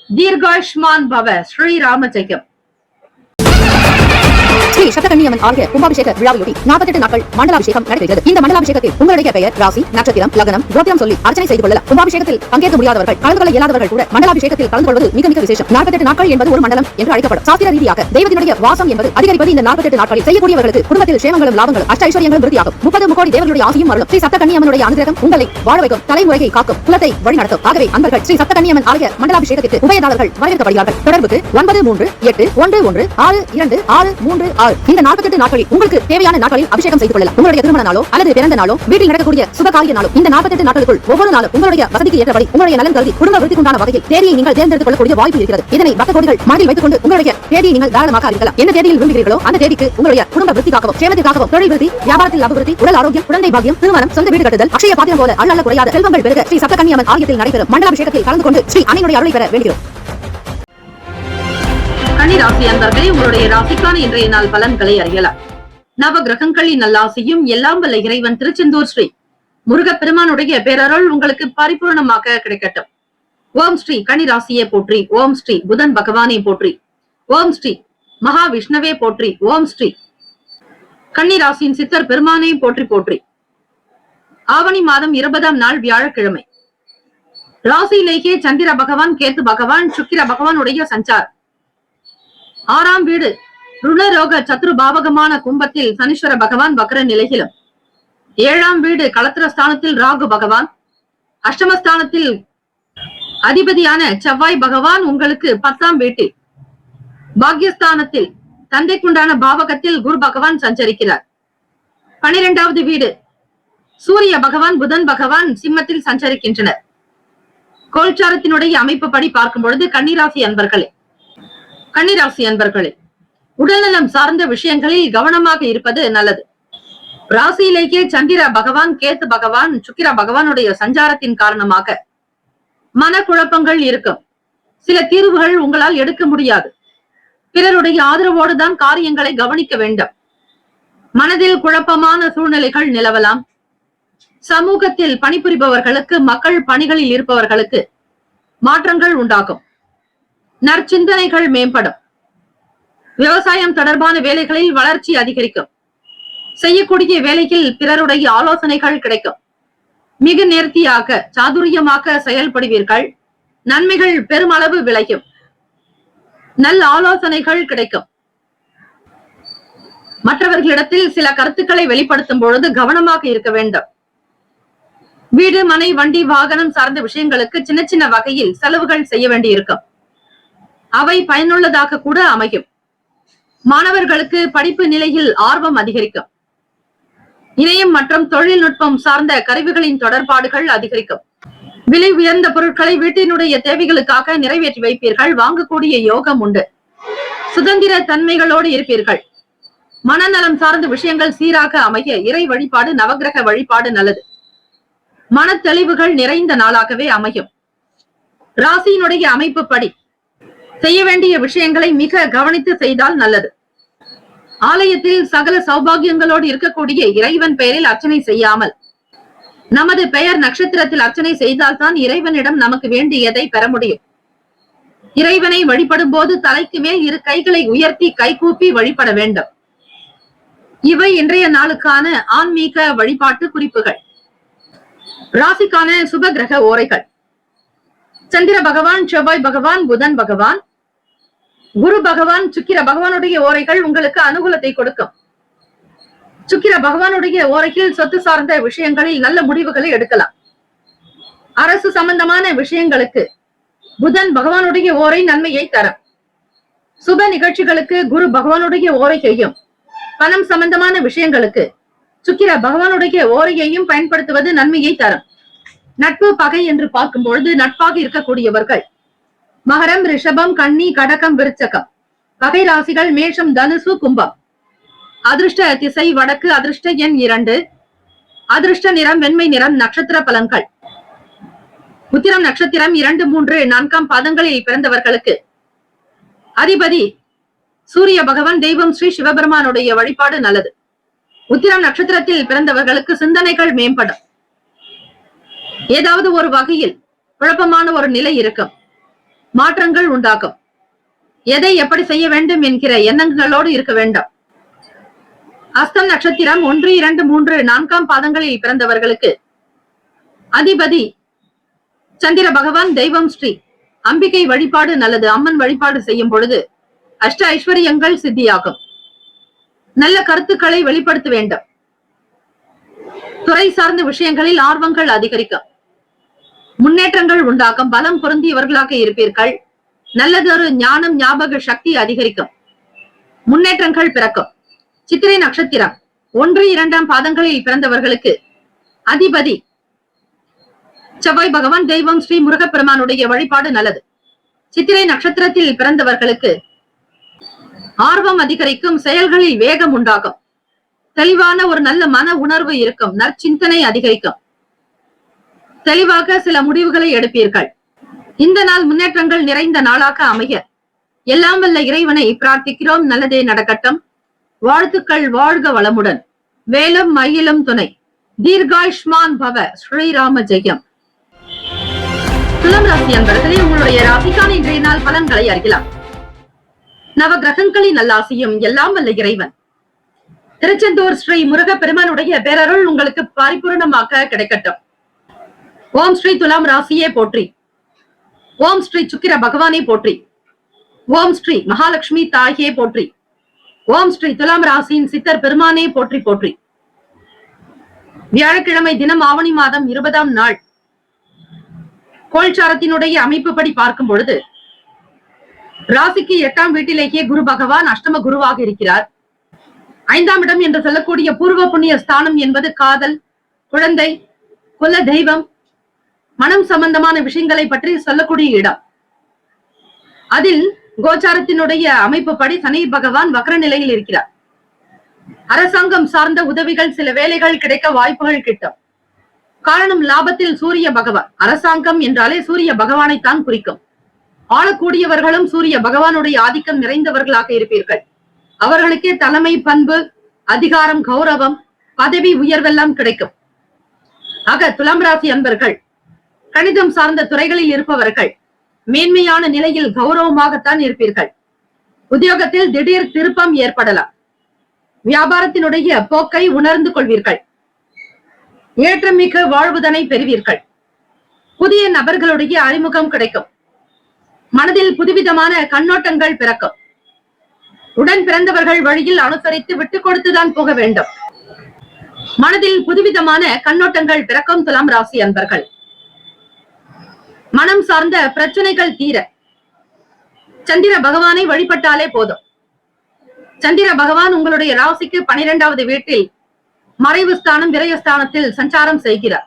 தீர்காயுஷ்மான் பவ. ஸ்ரீராம ஜெயம். ஸ்ரீ சப்தகன்னியம்மன் ஆலய கும்பாபிஷேக விழாவையொட்டி 48 நாட்கள் மண்டலாபிஷேகம் நடைபெறுகிறது. இந்த மண்டலாபிஷேகத்தில் உங்களுடைய பெயர், ராசி, நட்சத்திரம், லக்னம், கோத்திரம் சொல்லி அர்ச்சனை செய்து கொள்ளலாம். கும்பாபிஷேகத்தில் பங்கேற்க முடியாதவர்கள், கலந்து கொள்ள இயலாதவர்கள் கூட மண்டலாபிஷேகத்தில் கலந்து கொள்வது மிக மிக விசேஷம். 48 நாட்கள் என்பது ஒரு மண்டலம் என்று அழைக்கப்படும். சாஸ்திர ரீதியாக தெய்வத்தினுடைய வாசம் என்பது அதிகரிப்பது இந்த 48 நாட்களில். செய்யக்கூடியவர்களுக்கு குடும்பத்தில் சேமங்களும் லாபங்களும் அஷ்ட ஐஸ்வர்யங்களும் விருத்தியாகும். 30 முக்கோடி தேவர்களுடைய ஆசியும் அருளும். ஸ்ரீ சப்தகன்னியம்மனுடைய அனுகிரகம் உங்களை வாழ வைக்கும். தலைமுறையை காக்கும். குலத்தை வழிநடத்தும். ஆகவே அன்பர்கள் ஸ்ரீ சப்தகன்னியம்மன் ஆலய மண்டலாபிஷேகத்திற்கு உபயதாரர்கள் வரவேற்கப்படுகிறார்கள். தொடர்புக்கு 9381116636. இந்த 48 நாட்களில் உங்களுக்கு தேவையான நாட்களில் அபிஷேகம் செய்து கொள்ளலாம். உங்களுடைய திருமண நாளோ அல்லது பிறந்த நாளோ, வீட்டில் நடக்கக்கூடிய சுபகாரிய நாளோ, இந்த 48 நாட்களுக்குள் ஒவ்வொரு நாளும் உங்களுடைய வசதிக்கு ஏற்றபடி உங்களுடைய நலன் கருதி குடும்ப விருத்திக்குண்டான வகையில் தேதியை நீங்கள் தேர்ந்தெடுத்துக் கொள்ளக்கூடிய வாய்ப்பு இருக்கிறது. இதனை பக்த கோடிகள் மனதில் வைத்துக் கொண்டு உங்களுடைய தேதியை நீங்கள் தாராளமாக அறிவிக்கலாம். எந்த தேதியில் விரும்புகிறீர்களோ அந்த தேதிக்கு உங்களுடைய குடும்ப விருத்திக்காகவும் சேமத்திற்காகவும் தொழில் விருத்தி, வியாபாரத்தில் லாபவிருத்தி, உடல் ஆரோக்கியம், குழந்தை பாக்கியம், திருமணம், சொந்த வீடு கட்டுதல், அக்ஷய பாத்திரம் போல அல்ல குறையாத செல்வங்கள் பெருக ஸ்ரீ சப்தகன்னியம்மன் ஆலயத்தில் நடைபெறும் மண்டலாபிஷேகத்தில் கலந்து கொண்டு ஸ்ரீ அன்னையுடைய அருளை பெற வேண்டுகிறோம். கன்னி ராசி அன்பர்களே, உங்களுடைய ராசிக்கான இன்றைய நாள் பலன்களை அறியலாம். நவ கிரகங்களின் நல்லாசியும் எல்லாம் வல்ல இறைவன் திருச்செந்தூர் ஸ்ரீ முருகப்பெருமானுடைய பேரருள் உங்களுக்கு பரிபூர்ணமாக கிடைக்கட்டும். ஓம் ஸ்ரீ கன்னி ராசியை போற்றி. ஓம் ஸ்ரீ புதன் பகவானை போற்றி. ஓம் ஸ்ரீ மகாவிஷ்ணவே போற்றி. ஓம் ஸ்ரீ கன்னி ராசியின் சித்தர் பெருமானை போற்றி போற்றி. ஆவணி மாதம் 20ஆம் நாள் வியாழக்கிழமை. ராசியிலேயே சந்திர பகவான், கேத்து பகவான், சுக்கிர பகவானுடைய சஞ்சார். 6ஆம் வீடு ருணரோக சத்ரு பாவகமான கும்பத்தில் சனீஸ்வர பகவான் வக்ர நிலையிலும், 7ஆம் வீடு களத்திரஸ்தானத்தில் ராகு பகவான், அஷ்டமஸ்தானத்தில் அதிபதியான செவ்வாய் பகவான் உங்களுக்கு 10ஆம் வீட்டில் பாக்யஸ்தானத்தில் தந்தைக்குண்டான பாவகத்தில் குரு பகவான் சஞ்சரிக்கிறார். 12வது வீடு சூரிய பகவான், புதன் பகவான் சிம்மத்தில் சஞ்சரிக்கின்றனர். கோல்சாரத்தினுடைய அமைப்பு படி பார்க்கும் பொழுது கன்னிராசி அன்பர்களே உடல்நலம் சார்ந்த விஷயங்களில் கவனமாக இருப்பது நல்லது. ராசியிலேயே சந்திர பகவான், கேத்து பகவான், சுக்கிர பகவானுடைய சஞ்சாரத்தின் காரணமாக மனக்குழப்பங்கள் இருக்கும். சில தீர்வுகள் உங்களால் எடுக்க முடியாது. பிறருடைய ஆதரவோடு தான் காரியங்களை கவனிக்க வேண்டும். மனதில் குழப்பமான சூழ்நிலைகள் நிலவலாம். சமூகத்தில் பணிபுரிபவர்களுக்கு, மக்கள் பணிகளில் இருப்பவர்களுக்கு மாற்றங்கள் உண்டாகும். நற்சிந்தனைகள் மேம்படும். விவசாயம் தொடர்பான வேலைகளில் வளர்ச்சி அதிகரிக்கும். செய்யக்கூடிய வேலையில் பிறருடைய ஆலோசனைகள் கிடைக்கும். மிக நேர்த்தியாக, சாதுரியமாக செயல்படுவீர்கள். நன்மைகள் பெருமளவு விளையும். நல்ல ஆலோசனைகள் கிடைக்கும். மற்றவர்களிடத்தில் சில கருத்துக்களை வெளிப்படுத்தும் பொழுது கவனமாக இருக்க வேண்டும். வீடு, மனை, வண்டி, வாகனம் சார்ந்த விஷயங்களுக்கு சின்ன சின்ன வகையில் செலவுகள் செய்ய வேண்டியிருக்கும். அவை பயனுள்ளதாக கூட அமையும். மாணவர்களுக்கு படிப்பு நிலையில் ஆர்வம் அதிகரிக்கும். இணையம் மற்றும் தொழில்நுட்பம் சார்ந்த கருவிகளின் தொடர்பாடுகள் அதிகரிக்கும். விலை உயர்ந்த பொருட்களை வீட்டினுடைய தேவைகளுக்காக நிறைவேற்றி வைப்பீர்கள். வாங்கக்கூடிய யோகம் உண்டு. சுதந்திர தன்மைகளோடு இருப்பீர்கள். மனநலம் சார்ந்த விஷயங்கள் சீராக அமைய இறை வழிபாடு, நவகிரக வழிபாடு நல்லது. மன தெளிவுகள் நிறைந்த நாளாகவே அமையும். ராசியினுடைய அமைப்பு படி செய்ய வேண்டிய விஷயங்களை மிக கவனித்து செய்தால் நல்லது. ஆலயத்தில் சகல சௌபாகியங்களோடு இருக்கக்கூடிய இறைவன் பெயரில் அர்ச்சனை செய்யாமல் நமது பெயர் நட்சத்திரத்தில் அர்ச்சனை செய்தால்தான் இறைவனிடம் நமக்கு வேண்டியதை பெற முடியும். இறைவனை வழிபடும் போது தலைக்கு மேல் இரு கைகளை உயர்த்தி கைகூப்பி வழிபட வேண்டும். இவை இன்றைய நாளுக்கான ஆன்மீக வழிபாட்டு குறிப்புகள். ராசிக்கான சுப கிரக ஓரைகள். சந்திர பகவான், செவ்வாய் பகவான், புதன் பகவான், குரு பகவான், சுக்கிர பகவானுடைய ஓரைகள் உங்களுக்கு அனுகூலத்தை கொடுக்கும். சுக்கிர பகவானுடைய ஓரையில் சொத்து சார்ந்த விஷயங்களில் நல்ல முடிவுகளை எடுக்கலாம். அரசு சம்பந்தமான விஷயங்களுக்கு புதன் பகவானுடைய ஓரை நன்மையை தரும். சுப நிகழ்ச்சிகளுக்கு குரு பகவானுடைய ஓரையையும், பணம் சம்பந்தமான விஷயங்களுக்கு சுக்கிர பகவானுடைய ஓரையையும் பயன்படுத்துவது நன்மையை தரும். நட்பு பகை என்று பார்க்கும் பொழுது நட்பாக இருக்கக்கூடியவர்கள் மகரம், ரிஷபம், கன்னி, கடகம், விருச்சகம். பகை ராசிகள் மேஷம், தனுசு, கும்பம். அதிர்ஷ்ட திசை வடக்கு. அதிர்ஷ்ட எண் 2. அதிர்ஷ்ட நிறம் வெண்மை நிறம். நட்சத்திர பலன்கள். உத்திரம் நட்சத்திரம் 2, 3, 4 பாதங்களில் பிறந்தவர்களுக்கு அதிபதி சூரிய பகவான், தெய்வம் ஸ்ரீ சிவபெருமானுடைய வழிபாடு நல்லது. உத்திரம் நட்சத்திரத்தில் பிறந்தவர்களுக்கு சிந்தனைகள் மேம்படும். ஏதாவது ஒரு வகையில் குழப்பமான ஒரு நிலை இருக்கும். மாற்றங்கள் உண்டாகும். எதை எப்படி செய்ய வேண்டும் என்கிற எண்ணங்களோடு இருக்க வேண்டும். அஸ்தம் நட்சத்திரம் 1, 2, 3, 4 பாதங்களில் பிறந்தவர்களுக்கு அதிபதி சந்திர பகவான், தெய்வம் ஸ்ரீ அம்பிகை வழிபாடு நல்லது. அம்மன் வழிபாடு செய்யும் பொழுது அஷ்ட ஐஸ்வர்யங்கள் சித்தியாகும். நல்ல கருத்துக்களை வெளிப்படுத்த வேண்டும். துறை சார்ந்த விஷயங்களில் ஆர்வங்கள் அதிகரிக்கும். முன்னேற்றங்கள் உண்டாகும். பலம் பொருந்தியவர்களாக இருப்பீர்கள். நல்லதொரு ஞானம், ஞாபக சக்தி அதிகரிக்கும். முன்னேற்றங்கள் பிறக்கும். சித்திரை நட்சத்திரம் 1, 2 பாதங்களில் பிறந்தவர்களுக்கு அதிபதி செவ்வாய் பகவான், தெய்வம் ஸ்ரீ முருகப்பெருமானுடைய வழிபாடு நல்லது. சித்திரை நட்சத்திரத்தில் பிறந்தவர்களுக்கு ஆர்வம் அதிகரிக்கும். செயல்களில் வேகம் உண்டாகும். தெளிவான ஒரு நல்ல மன உணர்வு இருக்கும். நற்சிந்தனை அதிகரிக்கும். தெளிவாக சில முடிவுகளை எடுப்பீர்கள். இந்த நாள் முன்னேற்றங்கள் நிறைந்த நாளாக அமைய எல்லாம் வல்ல இறைவனை பிரார்த்திக்கிறோம். நல்லதே நடக்கட்டும். வாழ்த்துக்கள். வாழ்க வளமுடன். வேலும் மயிலும் துணை. தீர்காயுஷ்மான் பவ. ஸ்ரீராம ஜெயம். துலாம் ராசி அன்பர்களே, உங்களுடைய ராசிக்கான இன்றைய நாள் பலன்களை அறியலாம். நவ கிரகங்களின் நல்லாசியும் எல்லாம் வல்ல இறைவன் திருச்செந்தூர் ஸ்ரீ முருக பெருமானுடைய பேரருள் உங்களுக்கு பரிபூர்ணமாக கிடைக்கட்டும். ஓம் ஸ்ரீ துலாம் ராசியே போற்றி. ஓம் ஸ்ரீ சுக்கிர பகவானே போற்றி. ஓம் ஸ்ரீ மகாலட்சுமி தாயே போற்றி. ஓம் ஸ்ரீ துலாம் ராசியின் சித்தர் பெருமானே போற்றி போற்றி. வியாழக்கிழமை தினம் ஆவணி மாதம் 20ஆம் நாள் கோல்சாரத்தினுடைய அமைப்புப்படி பார்க்கும் பொழுது ராசிக்கு 8ஆம் வீட்டிலேயே குரு பகவான் அஷ்டம குருவாக இருக்கிறார். 5ஆம் இடம் என்று சொல்லக்கூடிய பூர்வ புண்ணிய ஸ்தானம் என்பது காதல், குழந்தை, குல தெய்வம், மனம் சம்பந்தமான விஷயங்களை பற்றி சொல்லக்கூடிய இடம். அதில் கோச்சாரத்தினுடைய அமைப்பு படி சனி பகவான் வக்ர நிலையில் இருக்கிறார். அரசாங்கம் சார்ந்த உதவிகள், சில வேலைகள் கிடைக்க வாய்ப்புகள் கிட்டும். காரணம், லாபத்தில் சூரிய பகவான். அரசாங்கம் என்றாலே சூரிய பகவானை தான் குறிக்கும். ஆளக்கூடியவர்களும் சூரிய பகவானுடைய ஆதிக்கம் நிறைந்தவர்களாக இருப்பீர்கள். அவர்களுக்கே தலைமை பண்பு, அதிகாரம், கௌரவம், பதவி உயர்வெல்லாம் கிடைக்கும். ஆக துலாம் ராசி அன்பர்கள், கணிதம் சார்ந்த துறைகளில் இருப்பவர்கள் மேன்மையான நிலையில் கௌரவமாகத்தான் இருப்பீர்கள். உத்தியோகத்தில் திடீர் திருப்பம் ஏற்படலாம். வியாபாரத்தினுடைய போக்கை உணர்ந்து கொள்வீர்கள். ஏற்றமிக்க வாழ்வுதனை பெறுவீர்கள். புதிய நபர்களுடைய அறிமுகம் கிடைக்கும். மனதில் புதுவிதமான கண்ணோட்டங்கள் பிறக்கும். உடன் பிறந்தவர்கள் வழியில் அனுசரித்து விட்டுக் கொடுத்துதான் போக வேண்டும். மனதில் புதுவிதமான கண்ணோட்டங்கள் பிறக்கும். துலாம் ராசி அன்பர்கள், மனம் சார்ந்த பிரச்சனைகள் தீர சந்திர பகவானை வழிபட்டாலே போதும். சந்திர பகவான் உங்களுடைய ராசிக்கு 12வது வீட்டில் மறைவு ஸ்தானம், விரயஸ்தானத்தில் சஞ்சாரம் செய்கிறார்.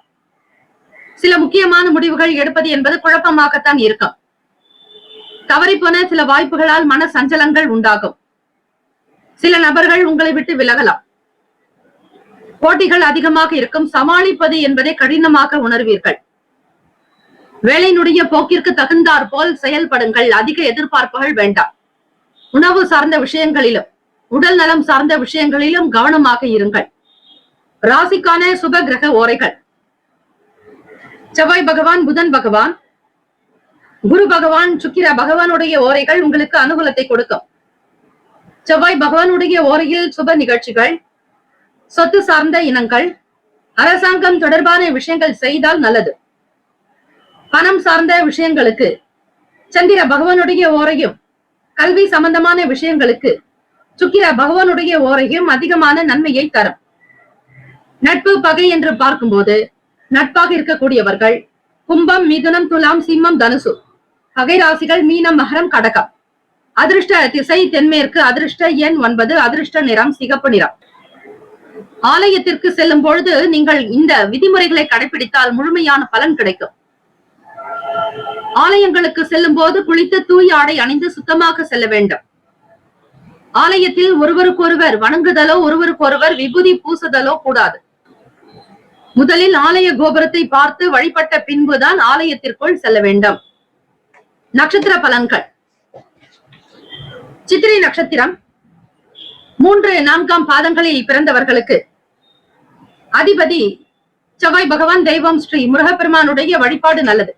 சில முக்கியமான முடிவுகள் எடுப்பது என்பது குழப்பமாகத்தான் இருக்கும். தவறிப்போன சில வாய்ப்புகளால் மன சஞ்சலங்கள் உண்டாகும். சில நபர்கள் உங்களை விட்டு விலகலாம். போட்டிகள் அதிகமாக இருக்கும். சமாளிப்பது என்பதை கடினமாக உணர்வீர்கள். வேலையினுடைய போக்கிற்கு தகுந்தாற் போல் செயல்படுங்கள். அதிக எதிர்பார்ப்புகள் வேண்டாம். உணவு சார்ந்த விஷயங்களிலும் உடல் நலம் சார்ந்த விஷயங்களிலும் கவனமாக இருங்கள். ராசிக்கான சுப கிரக ஓரைகள்: செவ்வாய் பகவான், புதன் பகவான், குரு பகவான், சுக்கிர பகவானுடைய ஓரைகள் உங்களுக்கு அனுகூலத்தை கொடுக்கும். செவ்வாய் பகவானுடைய ஓரையில் சுப நிகழ்ச்சிகள், சொத்து சார்ந்த இனங்கள், அரசாங்கம் தொடர்பான விஷயங்கள் செய்தால் நல்லது. பணம் சார்ந்த விஷயங்களுக்கு சந்திர பகவானுடைய ஓரையும், கல்வி சம்பந்தமான விஷயங்களுக்கு சுக்கிர பகவானுடைய ஓரையும் அதிகமான நன்மையை தரும். நட்பு பகை என்று பார்க்கும்போது நட்பாக இருக்கக்கூடியவர்கள் கும்பம், மிதுனம், துலாம், சிம்மம், தனுசு. பகை ராசிகள் மீனம், மகரம், கடகம். அதிர்ஷ்ட திசை தென்மேற்கு. அதிர்ஷ்ட எண் 9. அதிர்ஷ்ட நிறம் சிகப்பு நிறம். ஆலயத்திற்கு செல்லும் பொழுது நீங்கள் இந்த விதிமுறைகளை கடைபிடித்தால் முழுமையான பலன் கிடைக்கும். ஆலயங்களுக்கு செல்லும் போது குளித்து தூய் ஆடை அணிந்து சுத்தமாக செல்ல வேண்டும். ஆலயத்தில் ஒருவருக்கொருவர் வணங்குதலோ ஒருவருக்கொருவர் விபூதி பூசுதலோ கூடாது. முதலில் ஆலய கோபுரத்தை பார்த்து வழிபட்ட பின்புதான் ஆலயத்திற்குள் செல்ல வேண்டும். நட்சத்திர பலன்கள்: சித்திரை நட்சத்திரம் 3, 4ஆம் பாதங்களில் பிறந்தவர்களுக்கு அதிபதி செவ்வாய் பகவான், தெய்வம் ஸ்ரீ முருகப்பெருமானுடைய வழிபாடு நல்லது.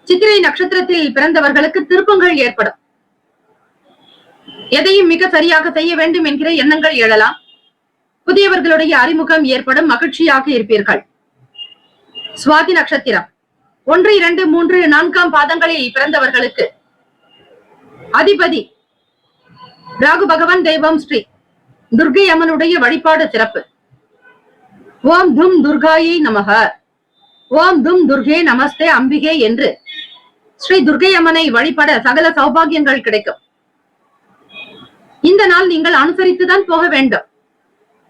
சித்திரை நட்சத்திரத்தில் பிறந்தவர்களுக்கு திருப்பங்கள் ஏற்படும். எதையும் மிக சரியாக செய்ய வேண்டும் என்கிற எண்ணங்கள் எழலாம். புதியவர்களுடைய அறிமுகம் ஏற்படும். மகிழ்ச்சியாக இருப்பீர்கள். சுவாதி நட்சத்திரம் 1, 2, 3, 4ஆம் பாதங்களில் பிறந்தவர்களுக்கு அதிபதி ராகு பகவான், தெய்வம் ஸ்ரீ துர்க்கை அம்மனுடைய வழிபாடு சிறப்பு. ஓம் தும் துர்காயை நமக, ஓம் தும் துர்கே நமஸ்தே அம்பிகே என்று ஸ்ரீ துர்க்கை அம்மனை வழிபட சகல சௌபாகியங்கள் கிடைக்கும். இந்த நாள் நீங்கள் அனுசரித்துதான் போக வேண்டும்.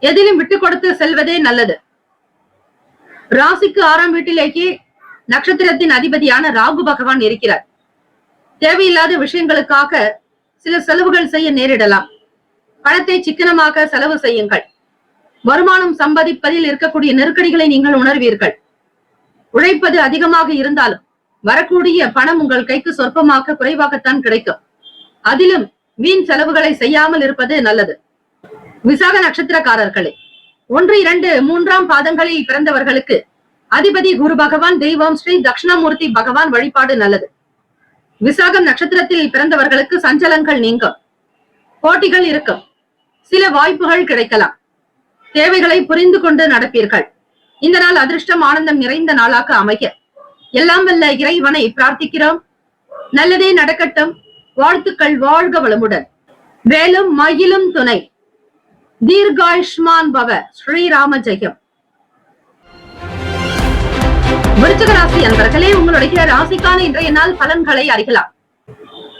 எதிலும் விட்டு கொடுத்து செல்வதே நல்லது. ராசிக்கு 6ஆம் வீட்டிலேயே நட்சத்திரத்தின் அதிபதியான ராகு பகவான் இருக்கிறார். தேவையில்லாத விஷயங்களுக்காக சில செலவுகள் செய்ய நேரிடலாம். பணத்தை சிக்கனமாக செலவு செய்யுங்கள். வருமானம் சம்பாதிப்பதில் இருக்கக்கூடிய நெருக்கடிகளை நீங்கள் உணர்வீர்கள். உழைப்பது அதிகமாக இருந்தாலும் வரக்கூடிய பணம் உங்கள் கைக்கு சொற்பமாக குறைவாகத்தான் கிடைக்கும். அதிலும் வீண் செலவுகளை செய்யாமல் இருப்பது நல்லது. விசாக நட்சத்திரக்காரர்களே, 1, 2, 3ஆம் பாதங்களில் பிறந்தவர்களுக்கு அதிபதி குரு பகவான், தெய்வம் ஸ்ரீ தட்சிணாமூர்த்தி பகவான் வழிபாடு நல்லது. விசாகம் நட்சத்திரத்தில் பிறந்தவர்களுக்கு சஞ்சலங்கள் நீங்கும். போட்டிகள் இருக்கும். சில வாய்ப்புகள் கிடைக்கலாம். தேவைகளை புரிந்து கொண்டு நடப்பீர்கள். இந்த நாள் அதிர்ஷ்டம், ஆனந்தம் நிறைந்த நாளாக அமைய எல்லாம் வல்ல இறைவனை பிரார்த்திக்கிறோம். நல்லதே நடக்கட்டும். வாழ்த்துக்கள். வாழ்க வளமுடன். வேலும் மயிலும் துணை. தீர்காயுஷ்மான் பவ. ஸ்ரீராம ஜெயம். விருச்சிக ராசி அன்பர்களே, உங்களுடைய ராசிக்கான இன்றைய நாள் பலன்களை அறியலாம்.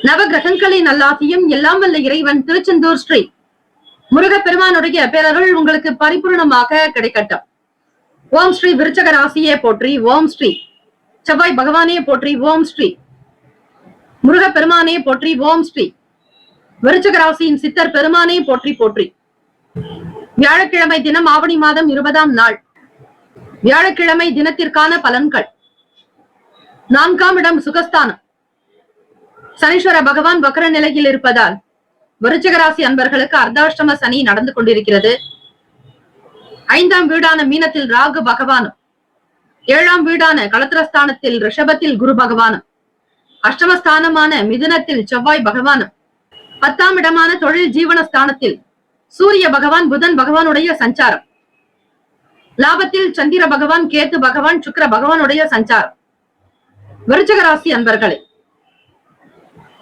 நவ கிரகங்களின் நல்லாசியும் எல்லாம் வல்ல இறைவன் திருச்செந்தூர் ஸ்ரீ முருகப்பெருமானுடைய பேரருள் உங்களுக்கு பரிபூர்ணமாக கிடைக்கட்டும். ஓம் ஸ்ரீ விருச்சிக ராசியே போற்றி. ஓம் ஸ்ரீ செவ்வாய் பகவானே போற்றி. ஓம் ஸ்ரீ முருகப்பெருமானே போற்றி. ஓம் ஸ்ரீ விருச்சிக ராசியின் சித்தர் பெருமானே போற்றி போற்றி. வியாழக்கிழமை தினம் ஆவணி மாதம் 20ஆம் நாள். வியாழக்கிழமை தினத்திற்கான பலன்கள்: 4ஆம் இடம் சுகஸ்தானம். சனீஸ்வர பகவான் வக்ர நிலையில் இருப்பதால் விருச்சிக ராசி அன்பர்களுக்கு அர்த்தாஷ்டம சனி நடந்து கொண்டிருக்கிறது. 5ஆம் வீடான மீனத்தில் ராகு பகவானும், 7ஆம் வீடான களத்திரஸ்தானத்தில் ரிஷபத்தில் குரு பகவானும், அஷ்டமஸ்தானமான மிதுனத்தில் செவ்வாய் பகவானும், 10ஆம் இடமான தொழில் ஜீவனஸ்தானத்தில் சூரிய பகவான் புதன் பகவானுடைய சஞ்சாரம், லாபத்தில் சந்திர பகவான் கேத்து பகவான் சுக்கிர பகவானுடைய சஞ்சாரம். விருச்சிக ராசி அன்பர்களே,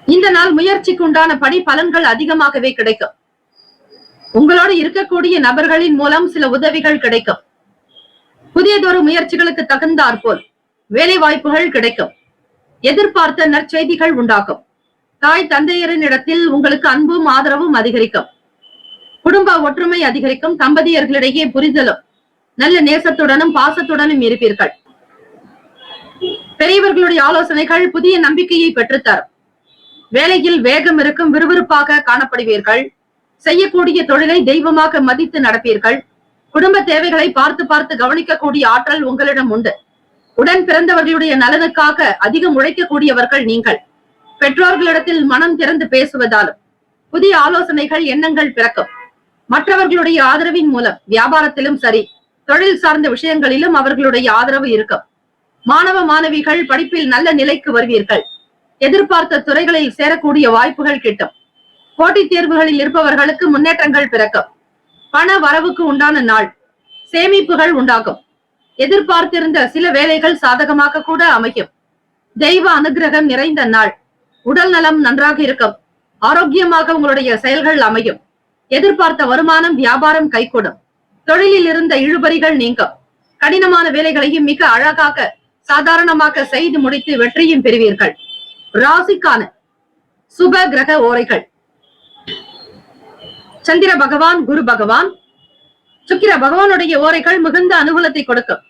இந்த நாள் முயற்சிக்கு உண்டான படி பலன்கள் அதிகமாகவே கிடைக்கும். உங்களோடு இருக்கக்கூடிய நபர்களின் மூலம் சில உதவிகள் கிடைக்கும். புதியதொரு முயற்சிகளுக்கு தகுந்தாற்போல் வேலை வாய்ப்புகள் கிடைக்கும். எதிர்பார்த்த நற்செய்திகள் உண்டாகும். தாய் தந்தையரின் இடத்தில் உங்களுக்கு அன்பும் ஆதரவும் அதிகரிக்கும். குடும்ப ஒற்றுமை அதிகரிக்கும். தம்பதியர்களிடையே புரிதலும் நல்ல நேசத்துடனும் பாசத்துடனும் இருப்பீர்கள். பெரியவர்களுடைய ஆலோசனைகள் புதிய நம்பிக்கையை பெற்றுத்தரும். வேலையில் வேகம் இருக்கும். விறுவிறுப்பாக காணப்படுவீர்கள். செய்யக்கூடிய தொழிலை தெய்வமாக மதித்து நடப்பீர்கள். குடும்ப தேவைகளை பார்த்து பார்த்து கவனிக்கக்கூடிய ஆற்றல் உங்களிடம் உண்டு. உடன் பிறந்தவர்களுடைய நலனுக்காக அதிகம் உழைக்கக்கூடியவர்கள் நீங்கள். பெற்றோர்களிடத்தில் மனம் திறந்து பேசுவதாலும் புதிய ஆலோசனைகள் எண்ணங்கள் பிறக்கும். மற்றவர்களுடைய ஆதரவின் மூலம் வியாபாரத்திலும் சரி தொழில் சார்ந்த விஷயங்களிலும் அவர்களுடைய ஆதரவு இருக்கும். மாணவ மாணவிகள் படிப்பில் நல்ல நிலைக்கு வருவீர்கள். எதிர்பார்த்த துறைகளில் சேரக்கூடிய வாய்ப்புகள் கிட்டும். போட்டித் தேர்வுகளில் இருப்பவர்களுக்கு முன்னேற்றங்கள் பிறக்கும். பண வரவுக்கு உண்டான நாள். சேமிப்புகள் உண்டாகும். எதிர்பார்த்திருந்த சில வேலைகள் சாதகமாக கூட அமையும். தெய்வ அனுகிரகம் நிறைந்த நாள். உடல் நலம் நன்றாக இருக்கும். ஆரோக்கியமாக உங்களுடைய செயல்கள் அமையும். எதிர்பார்த்த வருமானம் வியாபாரம் கைகூடும். தொழிலில் இருந்த இழுபறிகள் நீங்கும். கடினமான வேலைகளையும் மிக அழகாக சாதாரணமாக செய்து முடித்து வெற்றியும் பெறுவீர்கள். ராசிக்கான சுப கிரக ஓரைகள். சந்திர பகவான், குரு பகவான், சுக்கிர பகவானுடைய ஓரைகள் மிகுந்த அனுகூலத்தை கொடுக்கும்.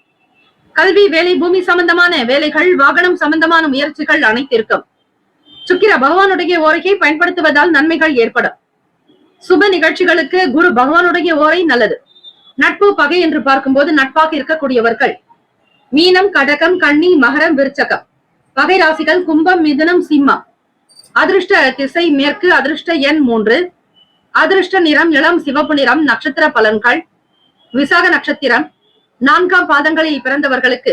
கல்வி, வேலை, பூமி சம்பந்தமான வேலைகள், வாகனம் சம்பந்தமான முயற்சிகள் அனைத்திருக்கும். சுக்கிர பகவானுடைய ஓரையை பயன்படுத்துவதால் நன்மைகள் ஏற்படும். சுப நிகழ்ச்சிகளுக்கு குரு பகவானுடைய ஓரை நல்லது. நட்பு, பகை என்று பார்க்கும்போது நட்பாக இருக்கக்கூடியவர்கள் மீனம், கடகம், கன்னி, மகரம், விருச்சகம். பகை ராசிகள் கும்பம், மிதுனம், சிம்மம். அதிர்ஷ்ட திசை மேற்கு. அதிர்ஷ்ட எண் 3. அதிர்ஷ்ட நிறம் இளம் சிவப்பு நிறம். நட்சத்திர பலன்கள். விசாக நட்சத்திரம் 4ஆம் பாதங்களில் பிறந்தவர்களுக்கு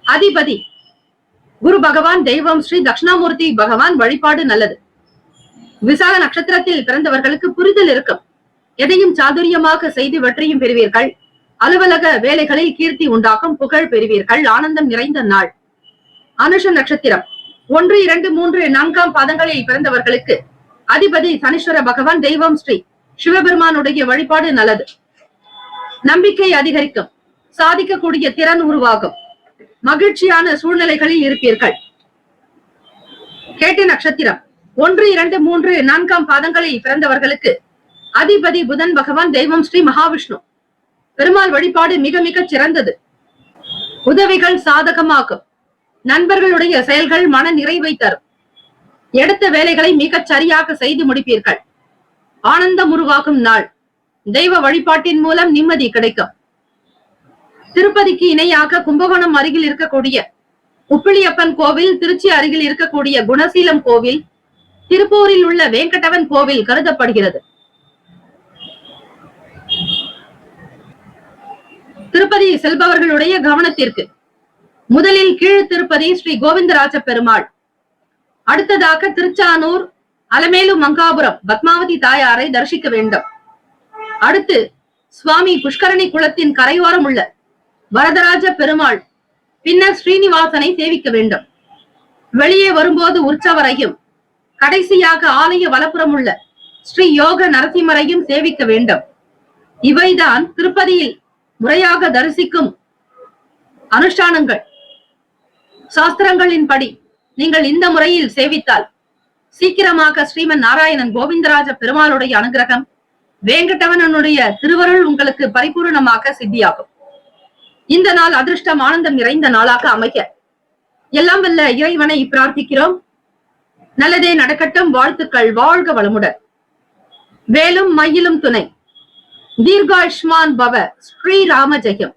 அதிபதி குரு பகவான். தெய்வம் ஸ்ரீ தட்சிணாமூர்த்தி பகவான் வழிபாடு நல்லது. விசாக நட்சத்திரத்தில் பிறந்தவர்களுக்கு புரிதல் இருக்கும். எதையும் சாதுரியமாக செய்து வெற்றியும் பெறுவீர்கள். அலுவலக வேலைகளில் கீர்த்தி உண்டாகும். புகழ் பெறுவீர்கள். ஆனந்தம் நிறைந்த நாள். அனுஷ நட்சத்திரம் 1, 2, 3, 4ஆம் பாதங்களில் பிறந்தவர்களுக்கு அதிபதி சனீஸ்வர பகவான். தெய்வம் ஸ்ரீ சிவபெருமானுடைய வழிபாடு நல்லது. நம்பிக்கை அதிகரிக்கும். சாதிக்கக்கூடிய திறன் உருவாகும். மகிழ்ச்சியான சூழ்நிலைகளில் இருப்பீர்கள். கேட்டை நட்சத்திரம் 1, 2, 3, 4ஆம் பாதங்களில் பிறந்தவர்களுக்கு அதிபதி புதன் பகவான். தெய்வம் ஸ்ரீ மகாவிஷ்ணு. பெருமாள் வழிபாடு மிக மிக சிறந்தது. உதவிகள் சாதகமாகும். நண்பர்களுடைய செயல்கள் மன நிறைவை தரும். எடுத்த வேலைகளை மிகச் சரியாக செய்து முடிப்பீர்கள். ஆனந்தம் உருவாகும் நாள். தெய்வ வழிபாட்டின் மூலம் நிம்மதி கிடைக்கும். திருப்பதிக்கு இணையாக கும்பகோணம் அருகில் இருக்கக்கூடிய உப்பிலியப்பன் கோவில், திருச்சி அருகில் இருக்கக்கூடிய குணசீலம் கோவில், திருப்பூரில் உள்ள வேங்கடவன் கோவில் கருதப்படுகிறது. திருப்பதி செல்பவர்களுடைய கவனத்திற்கு முதலில் கீழ் திருப்பதி ஸ்ரீ கோவிந்தராஜ பெருமாள், அடுத்ததாக திருச்சானூர் அலமேலு மங்காபுரம் பத்மாவதி தாயாரை தரிசிக்க வேண்டும். அடுத்து சுவாமி புஷ்கரணி குளத்தின் கரையோரம் உள்ள வரதராஜ பெருமாள், பின்னர் ஸ்ரீனிவாசனை சேவிக்க வேண்டும். வெளியே வரும்போது உற்சவரையும், கடைசியாக ஆலய வலப்புறம் உள்ள ஸ்ரீ யோக நரசிம்மரையும் சேவிக்க வேண்டும். இவைதான் திருப்பதியில் முறையாக தரிசிக்கும் அனுஷ்டானங்கள். சாஸ்திரங்களின்படி நீங்கள் இந்த முறையில் சேவித்தால் சீக்கிரமாக ஸ்ரீமன் நாராயணன் கோவிந்தராஜ பெருமாளுடைய அனுகிரகம், வேங்கடவனுடைய திருவருள் உங்களுக்கு பரிபூர்ணமாக சித்தியாகும். இந்த நாள் அதிர்ஷ்டம் ஆனந்தம் நிறைந்த நாளாக அமைய எல்லாம் வல்ல இறைவனை பிரார்த்திக்கிறோம். நல்லதே நடக்கட்டும். வாழ்த்துக்கள். வாழ்க வளமுடன். வேலும் மயிலும் துணை. தீர்காயுஷ்மான் பவ. ஸ்ரீராம ஜெயம்.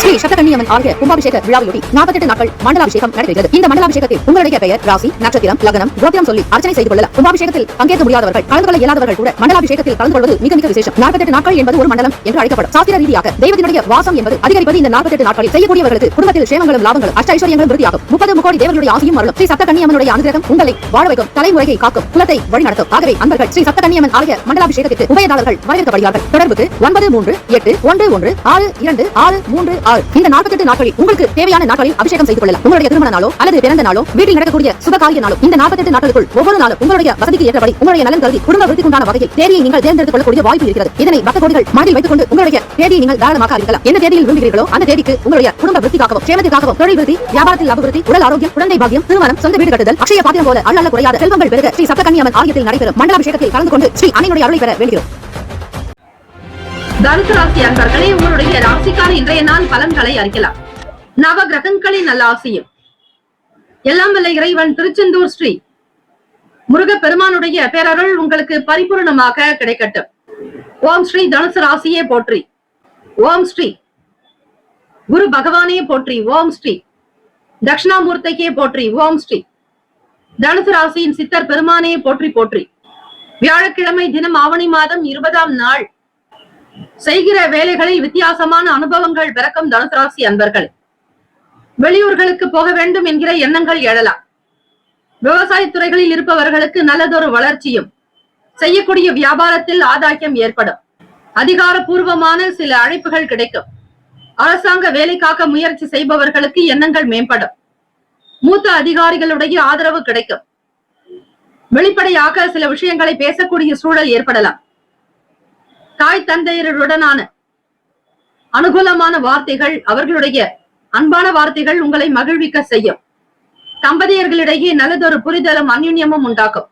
ஸ்ரீ சப்தகன்னியம்மன் ஆலய கும்பாபிஷேக விழாவையொட்டி 48 நாட்கள் மண்டலாபிஷேகம் நடைபெறுகிறது. இந்த மண்டலாபிஷேகத்தில் உங்களுடைய பெயர், ராசி, நட்சத்திரம், லக்னம், கோத்திரம் சொல்லி அர்ச்சனை செய்து கொள்ளலாம். கும்பாபிஷேகத்தில் பங்கேற்க முடியாதவர்கள், கலந்து கொள்ள இயலாதவர்கள் கூட மண்டலாபிஷேகத்தில் கலந்து கொள்வது மிக மிக விசேஷம். 48 நாட்கள் என்பது ஒரு மண்டலம் என்று அழைக்கப்படும். சாஸ்திர ரீதியாக தெய்வத்தினுடைய வாசம் என்பது அதிகரிப்பது இந்த 48 நாட்களில். செய்யக்கூடியவர்களுக்கு குடும்பத்தில் சேமங்களும் லாபங்களும் அஷ்ட ஐஸ்வர்யங்களும் விருத்தியாகும். 30 முக்கோடி தேவர்களுடைய ஆசியும் அருளும். ஸ்ரீ சப்தகன்னியம்மனுடைய அனுகிரகம் உங்களை வாழ வைக்கும். தலைமுறையை காக்கும். குலத்தை வழிநடத்தும். ஆகவே அன்பர்கள் ஸ்ரீ சப்தகன்னியம்மன் ஆலய மண்டலாபிஷேகத்திற்கு உபயதாரர்கள் வரவேற்கப்படுகிறார்கள். தொடர்புக்கு 9338116636. இந்த 48 நாட்களில் உங்களுக்கு தேவையான நாட்களில் அபிஷேகம் செய்து கொள்ளலாம். உங்களுடைய திருமண நாளோ அல்லது பிறந்த நாளோ, வீட்டில் நடக்கக்கூடிய சுபகாரிய நாளோ, இந்த 48 நாட்களுக்குள் ஒவ்வொரு நாளும் உங்களுடைய வசதிக்கு ஏற்றபடி உங்களுடைய நலன் கருதி குடும்ப விருத்திக்குண்டான வகையில் தேதியை நீங்கள் தேர்ந்தெடுத்துக் கொள்ளக்கூடிய வாய்ப்பு இருக்கிறது. இதனை பக்த கோடிகள் மனதில் வைத்துக் கொண்டு உங்களுடைய தேதியை நீங்கள் தாராளமாக அறிவிக்கலாம். எந்த தேதியில் விரும்புகிறீர்களோ அந்த தேதிக்கு உங்களுடைய குடும்ப விருத்திக்காகவும் சேமத்திற்காகவும், தொழில் விருத்தி, வியாபாரத்தில் அபிவிருத்தி, உடல் ஆரோக்கியம், குழந்தை பாக்கியம், திருமணம், சொந்த வீடு கட்டுதல், அக்ஷய பாத்திரம் போல அல்ல குறையாத செல்வங்கள் பெருக ஸ்ரீ சப்தகன்னியம்மன் ஆலயத்தில் நடைபெறும் மண்டலாபிஷேகத்தில் கலந்து கொண்டு ஸ்ரீ அன்னையுடைய அருளை பெற வேண்டுகிறோம். தனுசு ராசி அன்பர்களே, உங்களுடைய ராசிக்கான இன்றைய நாள் பலன்களை அறிக்கலாம். நவ கிரகங்களின் நல்ல ஆசையும் எல்லாம் வல்ல இறைவன் திருச்செந்தூர் ஸ்ரீ முருக பெருமானுடைய பேரருள் உங்களுக்கு பரிபூர்ணமாக கிடைக்கட்டும். ஓம் ஸ்ரீ தனுசு ராசியே போற்றி. ஓம் ஸ்ரீ குரு பகவானே போற்றி ஓம் ஸ்ரீ. தட்சிணாமூர்த்திக்கே போற்றி ஓம் ஸ்ரீ. தனுசு ராசியின் சித்தர் பெருமானே போற்றி போற்றி. வியாழக்கிழமை தினம் ஆவணி மாதம் 20ஆம் நாள். செய்கிற வேலைகளில் வித்தியாசமான அனுபவங்கள் பிறக்கும் தனுசு ராசி அன்பர்கள். வெளியூர்களுக்கு போக வேண்டும் என்கிற எண்ணங்கள் எழலாம். விவசாய துறைகளில் இருப்பவர்களுக்கு நல்லதொரு வளர்ச்சியும், செய்யக்கூடிய வியாபாரத்தில் ஆதாயம் ஏற்படும். அதிகாரப்பூர்வமான சில அழைப்புகள் கிடைக்கும். அரசாங்க வேலைக்காக முயற்சி செய்பவர்களுக்கு எண்ணங்கள் மேம்படும். மூத்த அதிகாரிகளுடைய ஆதரவு கிடைக்கும். வெளிப்படையாக சில விஷயங்களை பேசக்கூடிய சூழல் ஏற்படலாம். தாய் தந்தையருடனான அனுகூலமான வார்த்தைகள், அவர்களுடைய அன்பான வார்த்தைகள் உங்களை மகிழ்விக்க செய்யும். தம்பதியர்களிடையே நல்லதொரு புரிதலும் அந்யுன்யமும் உண்டாக்கும்.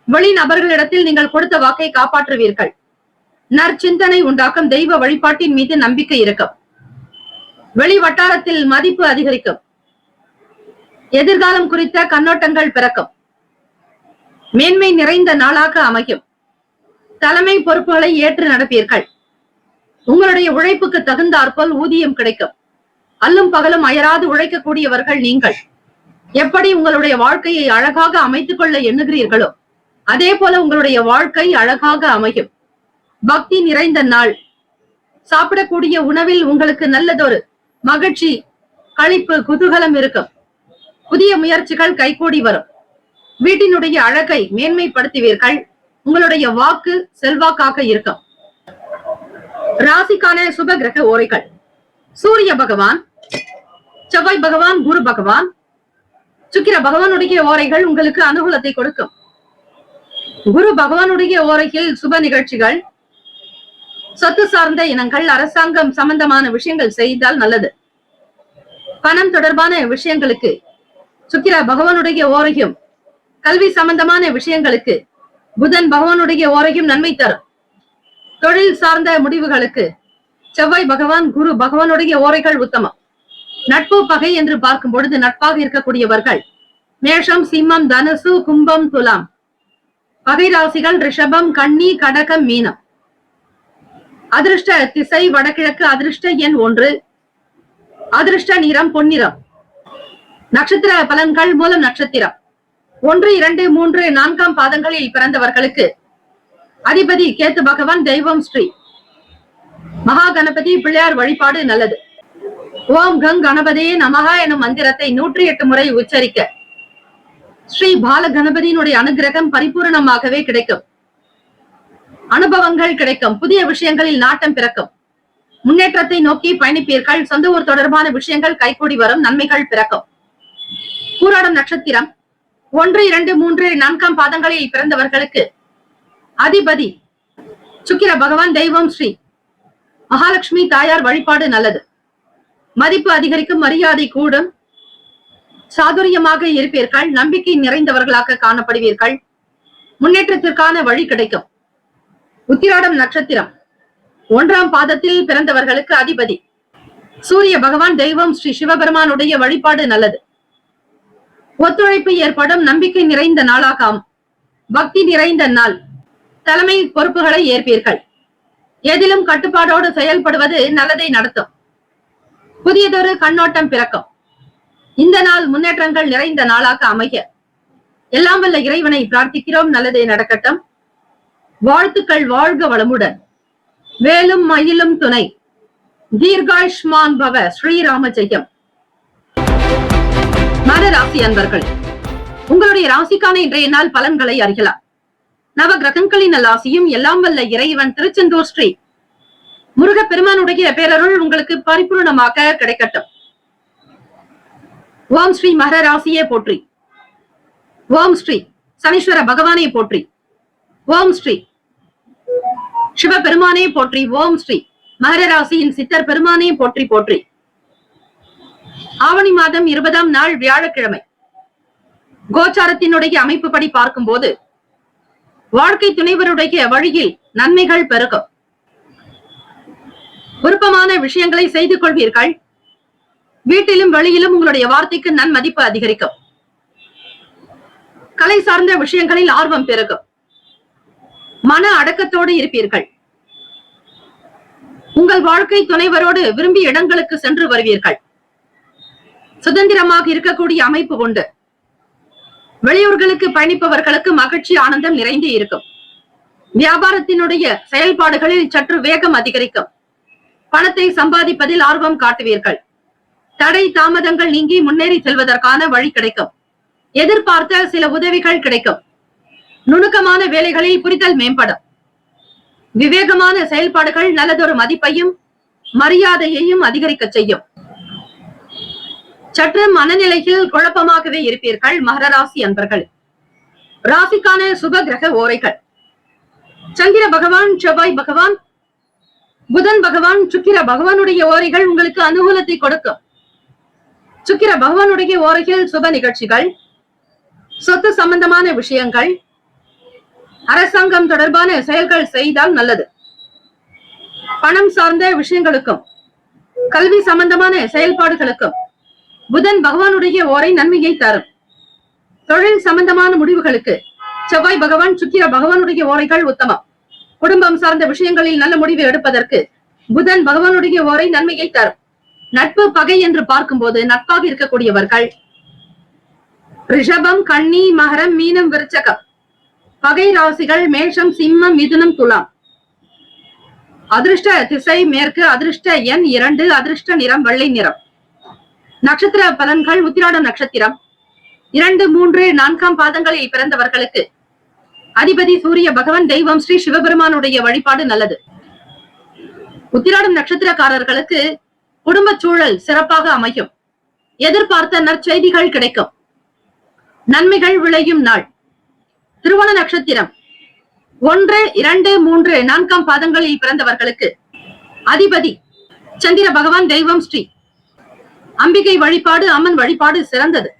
வெளிநபர்களிடத்தில் நீங்கள் கொடுத்த வாக்கை காப்பாற்றுவீர்கள். நற்சிந்தனை உண்டாக்கும். தெய்வ வழிபாட்டின் மீது நம்பிக்கை இருக்கும். வெளி வட்டாரத்தில் மதிப்பு அதிகரிக்கும். எதிர்காலம் குறித்த கண்ணோட்டங்கள் பிறக்கும். மேன்மை நிறைந்த நாளாக அமையும். தலைமை பொறுப்புகளை ஏற்று நடப்பீர்கள். உங்களுடைய உழைப்புக்கு தகுந்தாற்போல் ஊதியம் கிடைக்கும். அல்லும் பகலும் அயராது உழைக்கக்கூடியவர்கள் நீங்கள். எப்படி உங்களுடைய வாழ்க்கையை அழகாக அமைத்துக் கொள்ள எண்ணுகிறீர்களோ அதே போல உங்களுடைய வாழ்க்கை அழகாக அமையும். பக்தி நிறைந்த நாள். சாப்பிடக்கூடிய உணவில் உங்களுக்கு நல்லதொரு மகிழ்ச்சி, களிப்பு, குதூகலம் இருக்கும். புதிய முயற்சிகள் கைகூடி வரும். வீட்டினுடைய அழகை மேன்மைப்படுத்துவீர்கள். உங்களுடைய வாக்கு செல்வாக்காக இருக்கும். ராசிக்கான சுப கிரக ஓரைகள். சூரிய பகவான், செவ்வாய் பகவான், குரு பகவான், சுக்கிர பகவானுடைய ஓரைகள் உங்களுக்கு அனுகூலத்தை கொடுக்கும். குரு பகவானுடைய ஓரையில் சுப நிகழ்ச்சிகள், சொத்து சார்ந்த இனங்கள், அரசாங்கம் சம்பந்தமான விஷயங்கள் செய்தால் நல்லது. பணம் தொடர்பான விஷயங்களுக்கு சுக்கிர பகவானுடைய ஓரையும், கல்வி சம்பந்தமான விஷயங்களுக்கு புதன் பகவானுடைய ஓரையும் நன்மை தரும். தொழில் சார்ந்த முடிவுகளுக்கு செவ்வாய் பகவான், குரு பகவானுடைய ஓரைகள் உத்தமம். நட்பு பகை என்று பார்க்கும் பொழுது நட்பாக இருக்கக்கூடியவர்கள் மேஷம், சிம்மம், தனுசு, கும்பம், துலாம். பகை ராசிகள் ரிஷபம், கன்னி, கடகம், மீனம். அதிர்ஷ்ட திசை வடகிழக்கு. அதிர்ஷ்ட எண் 1. அதிர்ஷ்ட நிறம் பொன்னிறம். நட்சத்திர பலன்கள். மூலம் நட்சத்திரம் 1, 2, 3, 4ஆம் பாதங்களில் பிறந்தவர்களுக்கு அதிபதி கேத்து பகவான். தெய்வம் ஸ்ரீ மகா கணபதி பிள்ளையார் வழிபாடு நல்லது. ஓம் கங் கணபதியே நமகா எனும் மந்திரத்தை 108 முறை உச்சரிக்க ஸ்ரீ பால கணபதியினுடைய அனுகிரகம் பரிபூர்ணமாகவே கிடைக்கும். அனுபவங்கள் கிடைக்கும். புதிய விஷயங்களில் நாட்டம் பிறக்கும். முன்னேற்றத்தை நோக்கி பயணிப்பீர்கள். சொந்த ஊர் தொடர்பான விஷயங்கள் கைகூடி வரும். நன்மைகள் பிறக்கும். பூராடம் நட்சத்திரம் 1, 2, 3, 4ஆம் பாதங்களில் பிறந்தவர்களுக்கு அதிபதி சுக்கிர பகவான். தெய்வம் ஸ்ரீ மகாலட்சுமி தாயார் வழிபாடு நல்லது. மதிப்பு அதிகரிக்கும். மரியாதை கூடும். சாதுரியமாக இருப்பீர்கள். நம்பிக்கை நிறைந்தவர்களாக காணப்படுவீர்கள். முன்னேற்றத்திற்கான வழி கிடைக்கும். உத்திராடம் நட்சத்திரம் 1ஆம் பாதத்தில் பிறந்தவர்களுக்கு அதிபதி சூரிய பகவான். தெய்வம் ஸ்ரீ சிவபெருமானுடைய வழிபாடு நல்லது. ஒத்துழைப்பு ஏற்படும். நம்பிக்கை நிறைந்த நாளாகும். பக்தி நிறைந்த நாள். தலைமை பொறுப்புகளை ஏற்பீர்கள். எதிலும் கட்டுப்பாடோடு செயல்படுவது நல்லதை நடத்தும். புதியதொரு கண்ணோட்டம் பிறக்கும். இந்த நாள் முன்னேற்றங்கள் நிறைந்த நாளாக அமைய எல்லாம் வல்ல இறைவனை பிரார்த்திக்கிறோம். நல்லதே நடக்கட்டும். வாழ்த்துக்கள். வாழ்க வளமுடன். வேலும் மயிலும் துணை. தீர்காயுஷ்மான் பவ. ஸ்ரீராம ஜெயம். மகர ராசி அன்பர்கள், உங்களுடைய ராசிக்கான இன்றைய நாள் பலன்களை அறியலாம். நவ கிரகங்களின் நல்லாசியும் எல்லாம் வல்ல இறைவன் திருச்செந்தூர் ஸ்ரீ முருக பெருமானுடைய பேரருள் உங்களுக்கு பரிபூர்ணமாக கிடைக்கட்டும். ஓம் ஸ்ரீ மகர ராசியே போற்றி. ஓம் ஸ்ரீ சனீஸ்வர பகவானே போற்றி. ஓம் ஸ்ரீ சிவபெருமானே போற்றி. ஓம் ஸ்ரீ மகர ராசியின் சித்தர் பெருமானே போற்றி போற்றி. ஆவணி மாதம் 20ஆம் நாள் வியாழக்கிழமை. கோச்சாரத்தினுடைய அமைப்புப்படி பார்க்கும் போது வாழ்க்கை துணைவருடைய வழியில் நன்மைகள் பெருகும். விருப்பமான விஷயங்களை செய்து கொள்வீர்கள். வீட்டிலும் வெளியிலும் உங்களுடைய வார்த்தைக்கு நன்மதிப்பு அதிகரிக்கும். கலை சார்ந்த விஷயங்களில் ஆர்வம் பெருகும். மன அடக்கத்தோடு இருப்பீர்கள். உங்கள் வாழ்க்கை துணைவரோடு விரும்பிய இடங்களுக்கு சென்று வருவீர்கள். சுதந்திரமாக இருக்கக்கூடிய அமைப்பு உண்டு. வெளியூர்களுக்கு பயணிப்பவர்களுக்கு மகிழ்ச்சி ஆனந்தம் நிறைந்து இருக்கும். வியாபாரத்தினுடைய செயல்பாடுகளில் சற்று வேகம் அதிகரிக்கும். பணத்தை சம்பாதிப்பதில் ஆர்வம் காட்டுவீர்கள். தடை தாமதங்கள் நீங்கி முன்னேறி செல்வதற்கான வழி கிடைக்கும். எதிர்பார்த்த சில உதவிகள் கிடைக்கும். நுணுக்கமான வேலைகளில் புரிதல் மேம்படும். விவேகமான செயல்பாடுகள் நல்லதொரு மதிப்பையும் மரியாதையையும் அதிகரிக்க செய்யும். சற்று மனநிலையில் குழப்பமாகவே இருப்பீர்கள் மகர ராசி அன்பர்கள். ராசிக்கான சுப கிரக ஓரைகள்: சந்திர பகவான், செவ்வாய் பகவான், புதன் பகவான், சுக்கிர பகவானுடைய ஓரைகள் உங்களுக்கு அனுகூலத்தை கொடுக்கும். சுக்கிர பகவானுடைய ஓரைகள் சுப நிகழ்ச்சிகள், சொத்து சம்பந்தமான விஷயங்கள், அரசாங்கம் தொடர்பான செயல்கள் செய்தால் நல்லது. பணம் சார்ந்த விஷயங்களுக்கும் கல்வி சம்பந்தமான செயல்பாடுகளுக்கும் புதன் பகவானுடைய ஓரை நன்மையை தரும். தொழில் சம்பந்தமான முடிவுகளுக்கு செவ்வாய் பகவான், சுக்கிர பகவானுடைய ஓரைகள் உத்தமம். குடும்பம் சார்ந்த விஷயங்களில் நல்ல முடிவு எடுப்பதற்கு புதன் பகவானுடைய ஓரை நன்மையை தரும். நட்பு பகை என்று பார்க்கும்போது நட்பாக இருக்கக்கூடியவர்கள் ரிஷபம், கன்னி, மகரம், மீனம், விருச்சகம். பகை ராசிகள் மேஷம், சிம்மம், மிதுனம், துலாம். அதிர்ஷ்ட திசை மேற்கு. அதிர்ஷ்ட எண் 2. அதிர்ஷ்ட நிறம் வெள்ளை நிறம். நட்சத்திர பலன்கள்: உத்திராடம் நட்சத்திரம் 2, 3, 4 பாதங்களில் பிறந்தவர்களுக்கு அதிபதி சூரிய பகவான், தெய்வம் ஸ்ரீ சிவபெருமானுடைய வழிபாடு நல்லது. உத்திராடம் நட்சத்திரக்காரர்களுக்கு குடும்ப சூழல் சிறப்பாக அமையும். எதிர்பார்த்த நற்செய்திகள் கிடைக்கும். நன்மைகள் விளையும் நாள். திருவோண நட்சத்திரம் 1, 2, 3, 4 பாதங்களில் பிறந்தவர்களுக்கு அதிபதி சந்திர பகவான், தெய்வம் ஸ்ரீ அம்பிகை வழிபாடு, அம்மன் வழிபாடு சிறந்தது.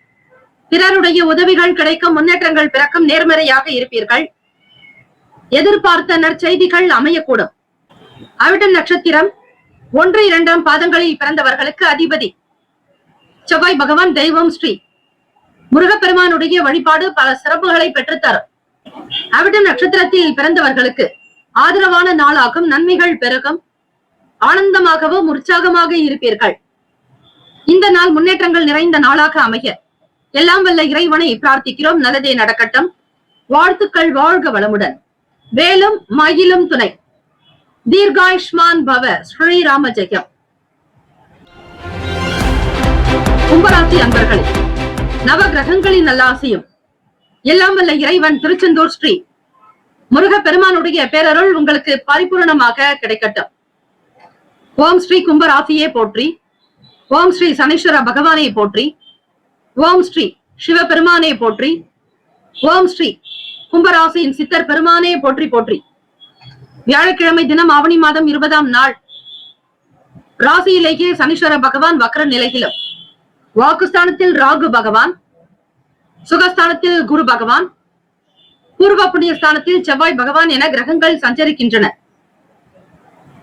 பிறருடைய உதவிகள் கிடைக்கும். முன்னேற்றங்கள் பிறக்கும். நேர்மறையாக இருப்பீர்கள். எதிர்பார்த்த நற்செய்திகள் அமையக்கூடும். அவிட்டம் நட்சத்திரம் 1, 2 பாதங்களில் பிறந்தவர்களுக்கு அதிபதி செவ்வாய் பகவான், தெய்வம் ஸ்ரீ முருகப்பெருமானுடைய வழிபாடு பல சிறப்புகளை பெற்றுத்தரும். அவிட்டம் நட்சத்திரத்தில் பிறந்தவர்களுக்கு ஆதரவான நாளாகும். நன்மைகள் பெருகும். ஆனந்தமாகவும் உற்சாகமாக இருப்பீர்கள். இந்த நாள் முன்னேற்றங்கள் நிறைந்த நாளாக அமைய எல்லாம் வல்ல இறைவனை பிரார்த்திக்கிறோம். நல்லதே நடக்கட்டும். வாழ்த்துக்கள். வாழ்க வளமுடன். வேலும் மயிலும் துணை. தீர்காயுஷ்மான் பவ. ஸ்ரீராம ஜெயம். கும்பராசி அன்பர்களே, நவ கிரகங்களின் நல்லாசியும் எல்லாம் வல்ல இறைவன் திருச்செந்தூர் ஸ்ரீ முருக பெருமானுடைய பேரருள் உங்களுக்கு பரிபூர்ணமாக கிடைக்கட்டும். ஓம் ஸ்ரீ கும்பராசியே போற்றி. ஓம் ஸ்ரீ சனீஸ்வர பகவானை போற்றி. ஓம் ஸ்ரீ சிவபெருமானே போற்றி. ஓம் ஸ்ரீ கும்பராசியின் சித்தர் பெருமானே போற்றி போற்றி. வியாழக்கிழமை தினம் ஆவணி மாதம் 20ஆம் நாள் ராசியிலேயே சனீஸ்வர பகவான் வக்ர நிலையிலும், வாக்குஸ்தானத்தில் ராகு பகவான், சுகஸ்தானத்தில் குரு பகவான், பூர்வ புண்ணிய ஸ்தானத்தில் செவ்வாய் பகவான் என கிரகங்கள் சஞ்சரிக்கின்றன.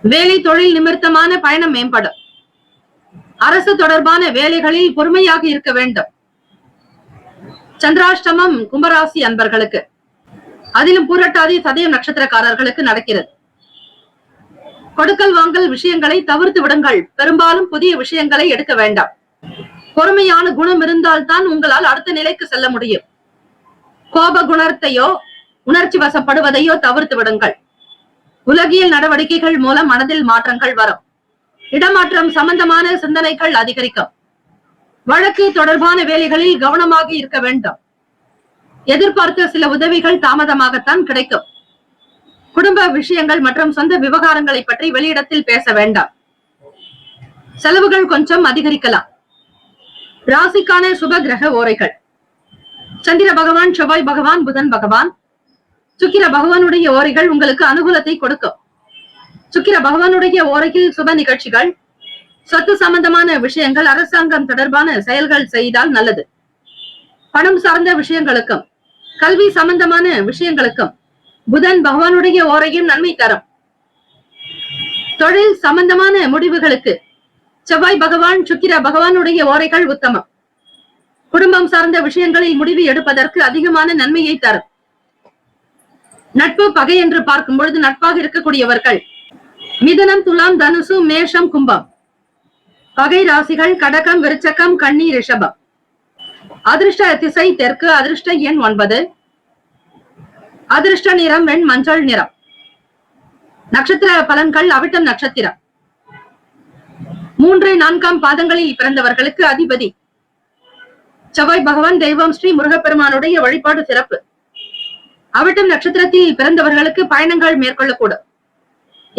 வேலை தொழில் நிமித்தமான பயணம் மேம்படும். அரசு தொடர்பான வேலைகளில் பொறுமையாக இருக்க வேண்டும். சந்திராஷ்டமம் கும்பராசி அன்பர்களுக்கு, அதிலும் பூரட்டாதி சதயம் நட்சத்திரக்காரர்களுக்கு நடக்கிறது. கொடுக்கல் வாங்கல் விஷயங்களை தவிர்த்து விடுங்கள். பெரும்பாலும் புதிய விஷயங்களை எடுக்க வேண்டாம். பொறுமையான குணம் இருந்தால்தான் உங்களால் அடுத்த நிலைக்கு செல்ல முடியும். கோப குணத்தையோ உணர்ச்சி வசப்படுவதையோ தவிர்த்து விடுங்கள். உலகியல் நடவடிக்கைகள் மூலம் மனதில் மாற்றங்கள் வரும். இடமாற்றம் சம்பந்தமான சிந்தனைகள் அதிகரிக்கும். வழக்கு தொடர்பான வேலைகளில் கவனமாக இருக்க வேண்டும். எதிர்பார்த்த சில உதவிகள் தாமதமாகத்தான் கிடைக்கும். குடும்ப விஷயங்கள் மற்றும் சொந்த விவகாரங்களை பற்றி வெளியிடத்தில் பேச வேண்டாம். செலவுகள் கொஞ்சம் அதிகரிக்கலாம். ராசிக்கான சுப கிரக ஓரைகள்: சந்திர பகவான், செவ்வாய் பகவான், புதன் பகவான், சுக்கிர பகவானுடைய ஓரைகள் உங்களுக்கு அனுகூலத்தை கொடுக்கும். சுக்கிர பகவானுடைய ஓரையில் சுப நிகழ்ச்சிகள், சொத்து சம்பந்தமான விஷயங்கள், அரசாங்கம் தொடர்பான செயல்கள் செய்தால் நல்லது. பணம் சார்ந்த விஷயங்களுக்கும் கல்வி சம்பந்தமான விஷயங்களுக்கும் புதன் பகவானுடைய ஓரையும் நன்மை தரும். தொழில் சம்பந்தமான முடிவுகளுக்கு செவ்வாய் பகவான், சுக்கிர பகவானுடைய ஓரைகள் உத்தமம். குடும்பம் சார்ந்த விஷயங்களில் முடிவு எடுப்பதற்கு அதிகமான நன்மையை தரும். நட்பு பகை என்று பார்க்கும் பொழுது நட்பாக இருக்கக்கூடியவர்கள் மிதுனம், துலாம், தனுசு, மேஷம், கும்பம். பகை ராசிகள் கடகம், விருச்சகம், கன்னி, ரிஷபம். அதிர்ஷ்ட திசை தெற்கு. அதிர்ஷ்ட எண் 9. அதிர்ஷ்ட நிறம் வெண் மஞ்சள் நிறம். நட்சத்திர பலன்கள். அவிட்டம் நட்சத்திரம். 3, 4 பாதங்களில் பிறந்தவர்களுக்கு அதிபதி செவ்வாய் பகவான். தெய்வம் ஸ்ரீ முருகப்பெருமானுடைய வழிபாடு சிறப்பு. அவிட்டம் நட்சத்திரத்தில் பிறந்தவர்களுக்கு பயணங்கள் மேற்கொள்ளக்கூடும்.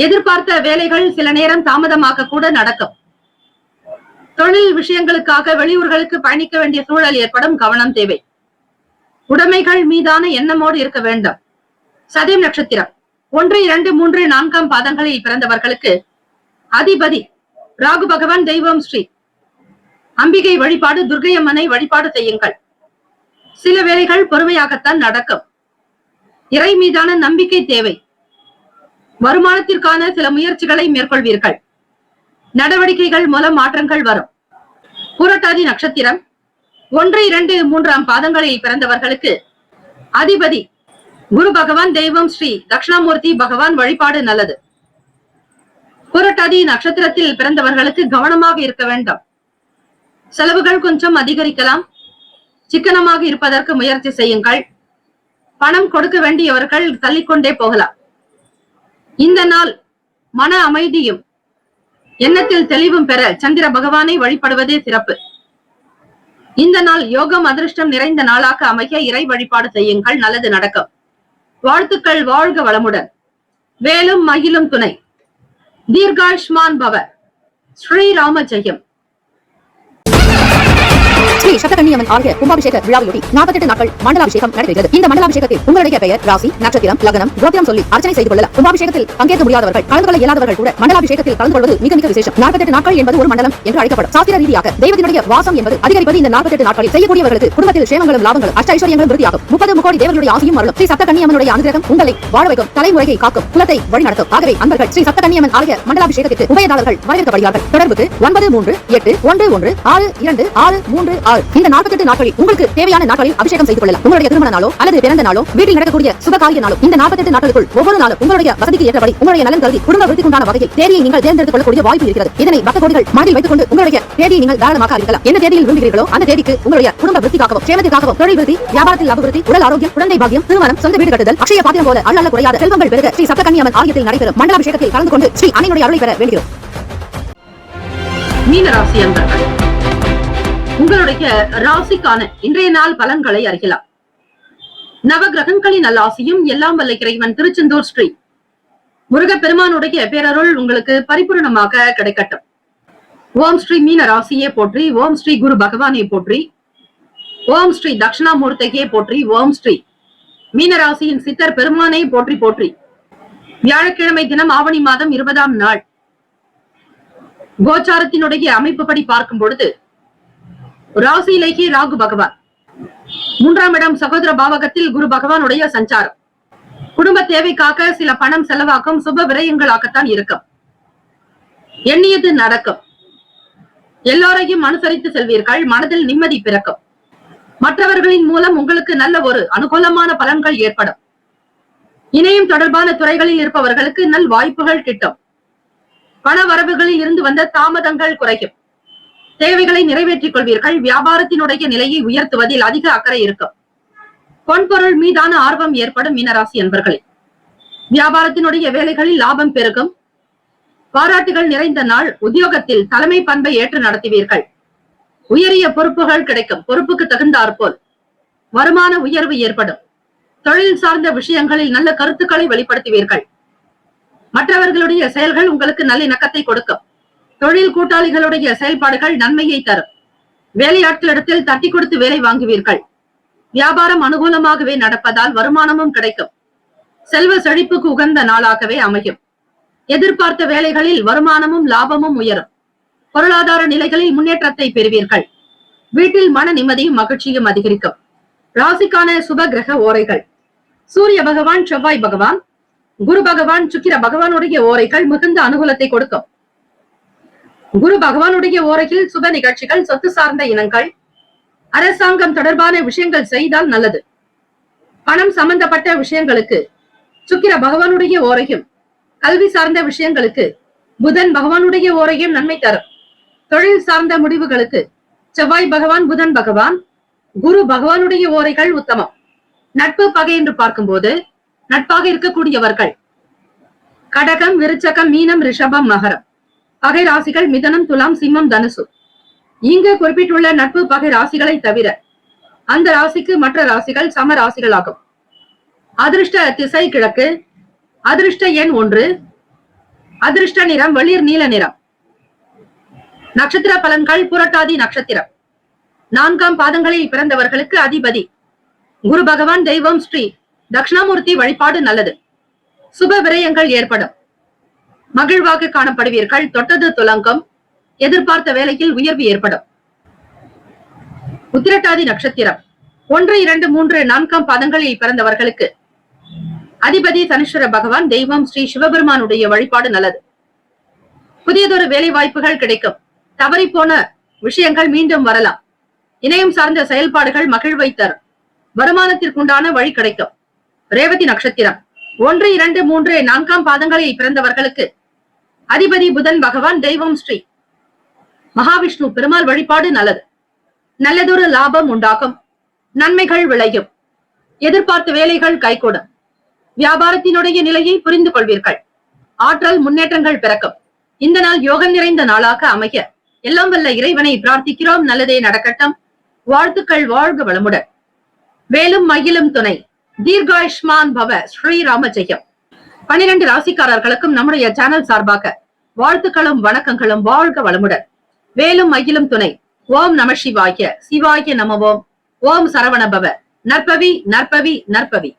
எதிர்பார்த்த வேலைகள் சில நேரம் தாமதமாக கூட நடக்கும். தொழில் விஷயங்களுக்காக வெளியூர்களுக்கு பயணிக்க வேண்டிய சூழல் ஏற்படும். கவனம் தேவை. உடைமைகள் மீதான எண்ணமோடு இருக்க வேண்டும். சதயம் நட்சத்திரம். 1, 2, 3, 4 பாதங்களில் பிறந்தவர்களுக்கு அதிபதி ராகு பகவான். தெய்வம் ஸ்ரீ அம்பிகை வழிபாடு. துர்க்கை அம்மனை வழிபாடு செய்யுங்கள். சில வேலைகள் பொறுமையாகத்தான் நடக்கும். இறை மீதான நம்பிக்கை தேவை. வருமானத்திற்கான சில முயற்சிகளை மேற்கொள்வீர்கள். நடவடிக்கைகள் மூலம் மாற்றங்கள் வரும். பூரட்டாதி நட்சத்திரம். 1, 2, 3 பாதங்களில் பிறந்தவர்களுக்கு அதிபதி குரு பகவான். தெய்வம் ஸ்ரீ தட்சிணாமூர்த்தி பகவான் வழிபாடு நல்லது. பூரட்டாதி நட்சத்திரத்தில் பிறந்தவர்களுக்கு கவனமாக இருக்க வேண்டும். செலவுகள் கொஞ்சம் அதிகரிக்கலாம். சிக்கனமாக இருப்பதற்கு முயற்சி செய்யுங்கள். பணம் கொடுக்க வேண்டியவர்கள் தள்ளிக்கொண்டே போகலாம். இந்த நாள் மன அமைதியும் எண்ணத்தில் தெளிவும் பெற சந்திர பகவானை வழிபடுவதே சிறப்பு. இந்த நாள் யோகம் அதிர்ஷ்டம் நிறைந்த நாளாக அமைய இறை வழிபாடு செய்யுங்கள். நல்லது நடக்கும். வாழ்த்துக்கள். வாழ்க வளமுடன். வேலும் மகிழும் துணை. தீர்காயுஷ்மான் பவ. ஸ்ரீராம ஜெயம். ஸ்ரீ சப்தகன்னியம்மன் ஆலய கும்பாபிஷேக விழாவையொட்டி 48 நாட்கள் மண்டலாபிஷேகம் நடைபெறுகிறது. இந்த மண்டலாபிஷேகத்தில் உங்களுடைய பெயர், ராசி, நட்சத்திரம், லக்னம், கோத்திரம் சொல்லி அர்ச்சனை செய்து கொள்ளலாம். கும்பாபிஷேகத்தில் பங்கேற்க முடியாதவர்கள், கலந்து கொள்ள இயலாதவர்கள் கூட மண்டலாபிஷேகத்தில் கலந்து கொள்வது மிக மிக விசேஷம். 48 நாட்கள் என்பது ஒரு மண்டலம் என்று அழைக்கப்படும். சாஸ்திர ரீதியாக தெய்வத்தினுடைய வாசம் என்பது அதிகரிப்பது இந்த 48 நாட்களில். செய்யக்கூடியவர்களுக்கு குடும்பத்தில் சேமங்களும் லாபங்களும் அஷ்ட ஐஸ்வர்யங்களும் விருத்தியாகும். 30 முக்கோடி தேவர்களுடைய ஆசையும் அருளும். ஸ்ரீ சப்தகன்னியம்மனுடைய அனுகிரகம் உங்களை வாழ வைக்கும். தலைமுறையை காக்கும். குலத்தை வழிநடத்தும். ஆகவே அன்பர்கள் ஸ்ரீ சப்தகன்னியம்மன் ஆலய மண்டலாபிஷேகத்திற்கு உபயதாரர்கள் வரவேற்கப்படுகிறார்கள். தொடர்புக்கு 9381112636. இந்த 48 நாட்களில் உங்களுக்கு தேவையான நாட்களில் அபிஷேகம் செய்து கொள்ளலாம். உங்களுடைய திருமண நாளோ அல்லது பிறந்த நாளோ, வீட்டில் நடக்கக்கூடிய சுபகாரிய நாளோ, இந்த 48 நாட்களுக்குள் ஒவ்வொரு நாளும் உங்களுடைய வசதிக்கு ஏற்றபடி உங்களுடைய நலன் கருதி குடும்ப விருத்திக்குண்டான வகையில் தேதியை நீங்கள் தேர்ந்தெடுத்துக் கொள்ளக்கூடிய வாய்ப்பு இருக்கிறது. இதனை பக்த கோடிகள் மனதில் வைத்துக் கொண்டு உங்களுடைய தேதியை நீங்கள் தாராளமாக அறிவிக்கலாம். என்ன தேதியில் விரும்புகிறீர்களோ அந்த தேதிக்கு உங்களுடைய குடும்ப விருத்திக்காகவும் சேமத்திற்காகவும் தொழில் விருத்தி, வியாபாரத்தில் அபிவிருத்தி, உடல் ஆரோக்கியம், குழந்தை பாக்கியம், திருமணம், சொந்த வீடு கட்டுதல், அக்ஷய பாத்திரம் போல அள்ளல்ல குறையாத செல்வங்கள் பெருக ஸ்ரீ சப்தகன்னியம்மன் ஆலயத்தில் நடைபெறும் மண்டலாபிஷேகத்தில் கலந்து கொண்டு ஸ்ரீ அன்னையுடைய அருளை பெற வேண்டுகிறோம். மீனராசி அன்பர்கள், உங்களுடைய ராசிக்கான இன்றைய நாள் பலன்களை அறியலாம். நவகிரகங்களின் நல்லாசியும் எல்லாம் வல்ல இறைவன் திருச்செந்தூர் ஸ்ரீ முருகப்பெருமானுடைய பேரருள் உங்களுக்கு பரிபூர்ணமாக கிடைக்கட்டும். ஓம் ஸ்ரீ மீன ராசியே போற்றி. ஓம் ஸ்ரீ குரு பகவானை போற்றி. ஓம் ஸ்ரீ தட்சிணாமூர்த்தியே போற்றி. ஓம் ஸ்ரீ மீனராசியின் சித்தர் பெருமானை போற்றி போற்றி. வியாழக்கிழமை தினம் ஆவணி மாதம் 20ஆம் நாள் கோச்சாரத்தினுடைய அமைப்புப்படி பார்க்கும் பொழுது ராசியிலேயே ராகு பகவான், 3ஆம் இடம் சகோதர பாவகத்தில் குரு பகவானுடைய சஞ்சாரம். குடும்ப தேவைக்காக சில பணம் செலவாக்கும். சுப விரயங்களாகத்தான் இருக்கும். எண்ணியது நடக்கும். எல்லோரையும் அனுசரித்து செல்வீர்கள். மனதில் நிம்மதி பிறக்கும். மற்றவர்களின் மூலம் உங்களுக்கு நல்ல ஒரு அனுகூலமான பலன்கள் ஏற்படும். இணையம் தொடர்பான துறைகளில் இருப்பவர்களுக்கு நல் வாய்ப்புகள் கிட்டும். பண வரவுகளில் இருந்து வந்த தாமதங்கள் குறையும். தேவைகளை நிறைவேற்றிக் கொள்வீர்கள். வியாபாரத்தினுடைய நிலையை உயர்த்துவதில் அதிக அக்கறை இருக்கும். பொன்பொருள் மீதான ஆர்வம் ஏற்படும். மீனராசி என்பர்களே, வியாபாரத்தினுடைய வேலைகளில் லாபம் பெருகும். பாராட்டுகள் நிறைந்த நாள். உத்தியோகத்தில் தலைமை பண்பை ஏற்று நடத்துவீர்கள். உயரிய பொறுப்புகள் கிடைக்கும். பொறுப்புக்கு தகுந்தாற்போல் வருமான உயர்வு ஏற்படும். தொழில் சார்ந்த விஷயங்களில் நல்ல கருத்துக்களை வெளிப்படுத்துவீர்கள். மற்றவர்களுடைய செயல்கள் உங்களுக்கு நல்லிணக்கத்தை கொடுக்கும். தொழில் கூட்டாளிகளுடைய செயல்பாடுகள் நன்மையை தரும். வேலையாட்களிடத்தில் தட்டி கொடுத்து வேலை வாங்குவீர்கள். வியாபாரம் அனுகூலமாகவே நடப்பதால் வருமானமும் கிடைக்கும். செல்வ செழிப்புக்கு உகந்த நாளாகவே அமையும். எதிர்பார்த்த வேலைகளில் வருமானமும் லாபமும் உயரும். பொருளாதார நிலைகளில் முன்னேற்றத்தை பெறுவீர்கள். வீட்டில் மன நிம்மதியும் மகிழ்ச்சியும் அதிகரிக்கும். ராசிக்கான சுப கிரக ஓரைகள்: சூரிய பகவான், செவ்வாய் பகவான், குரு பகவான், சுக்கிர பகவானுடைய ஓரைகள் மிகுந்த அனுகூலத்தை கொடுக்கும். குரு பகவானுடைய ஓரையில் சுப நிகழ்ச்சிகள், சொத்து சார்ந்த இனங்கள், அரசாங்கம் தொடர்பான விஷயங்கள் செய்தால் நல்லது. பணம் சம்பந்தப்பட்ட விஷயங்களுக்கு சுக்கிர பகவானுடைய ஓரையும் கல்வி சார்ந்த விஷயங்களுக்கு புதன் பகவானுடைய ஓரையும் நன்மை தரும். தொழில் சார்ந்த முடிவுகளுக்கு செவ்வாய் பகவான், புதன் பகவான், குரு பகவானுடைய ஓரைகள் உத்தமம். நட்பு பகை என்று பார்க்கும்போது நட்பாக இருக்கக்கூடியவர்கள் கடகம், விருச்சகம், மீனம், ரிஷபம், மகரம். பகை ராசிகள் மிதனம், துலாம், சிம்மம், தனுசு. இங்கு குறிப்பிட்டுள்ள நட்பு பகை ராசிகளை தவிர அந்த ராசிக்கு மற்ற ராசிகள் சம ராசிகள் ஆகும். அதிர்ஷ்ட திசை கிழக்கு, அதிர்ஷ்ட எண் 1, அதிர்ஷ்ட நிறம் வெளிர் நீல நிறம். நட்சத்திர பலன்கள் புரட்டாதி நட்சத்திரம் 4ஆம் பாதங்களில் பிறந்தவர்களுக்கு அதிபதி குரு பகவான், தெய்வம் ஸ்ரீ தட்சிணாமூர்த்தி வழிபாடு நல்லது. சுப விரயங்கள் ஏற்படும். மகிழ்வாக காணப்படுவீர்கள். தொட்டது துலங்கம். எதிர்பார்த்த வேலையில் உயர்வு ஏற்படும். உத்திரட்டாதி நட்சத்திரம் 1, 2, 3, 4ஆம் பாதங்களில் பிறந்தவர்களுக்கு அதிபதி சனீஸ்வர பகவான், தெய்வம் ஸ்ரீ சிவபெருமானுடைய வழிபாடு நல்லது. புதியதொரு வேலை வாய்ப்புகள் கிடைக்கும். தவறி போன விஷயங்கள் மீண்டும் வரலாம். இணையம் சார்ந்த செயல்பாடுகள் மகிழ்வை தரும். வருமானத்திற்குண்டான வழி கிடைக்கும். ரேவதி நட்சத்திரம் 1, 2, 3, 4ஆம் பாதங்களில் பிறந்தவர்களுக்கு அதிபதி புதன் பகவான், தெய்வம் ஸ்ரீ மகாவிஷ்ணு பெருமாள் வழிபாடு நல்லது. நல்லதொரு லாபம் உண்டாகும். நன்மைகள் விளையும். எதிர்பார்த்த வேலைகள் கைகூடும். வியாபாரத்தினுடைய நிலையை புரிந்து கொள்வீர்கள். ஆற்றல் முன்னேற்றங்கள் பிறக்கும். இந்த நாள் யோகம் நிறைந்த நாளாக அமைய எல்லாம் வல்ல இறைவனை பிரார்த்திக்கிறோம். நல்லதே நடக்கட்டும். வாழ்த்துக்கள். வாழ்க வளமுடன். வேலும் மயிலும் துணை. தீர்காயுஷ்மான் பவ. ஸ்ரீராம ஜெயம். 12 ராசிக்காரர்களுக்கும் நம்முடைய சேனல் சார்பாக வாழ்த்துக்களும் வணக்கங்களும். வாழ்க வளமுடன். வேலும் மயிலும் துணை. ஓம் நம சிவாய. சிவாய நமவோம். ஓம் சரவண பவ. நற்பவி நற்பவி நற்பவி.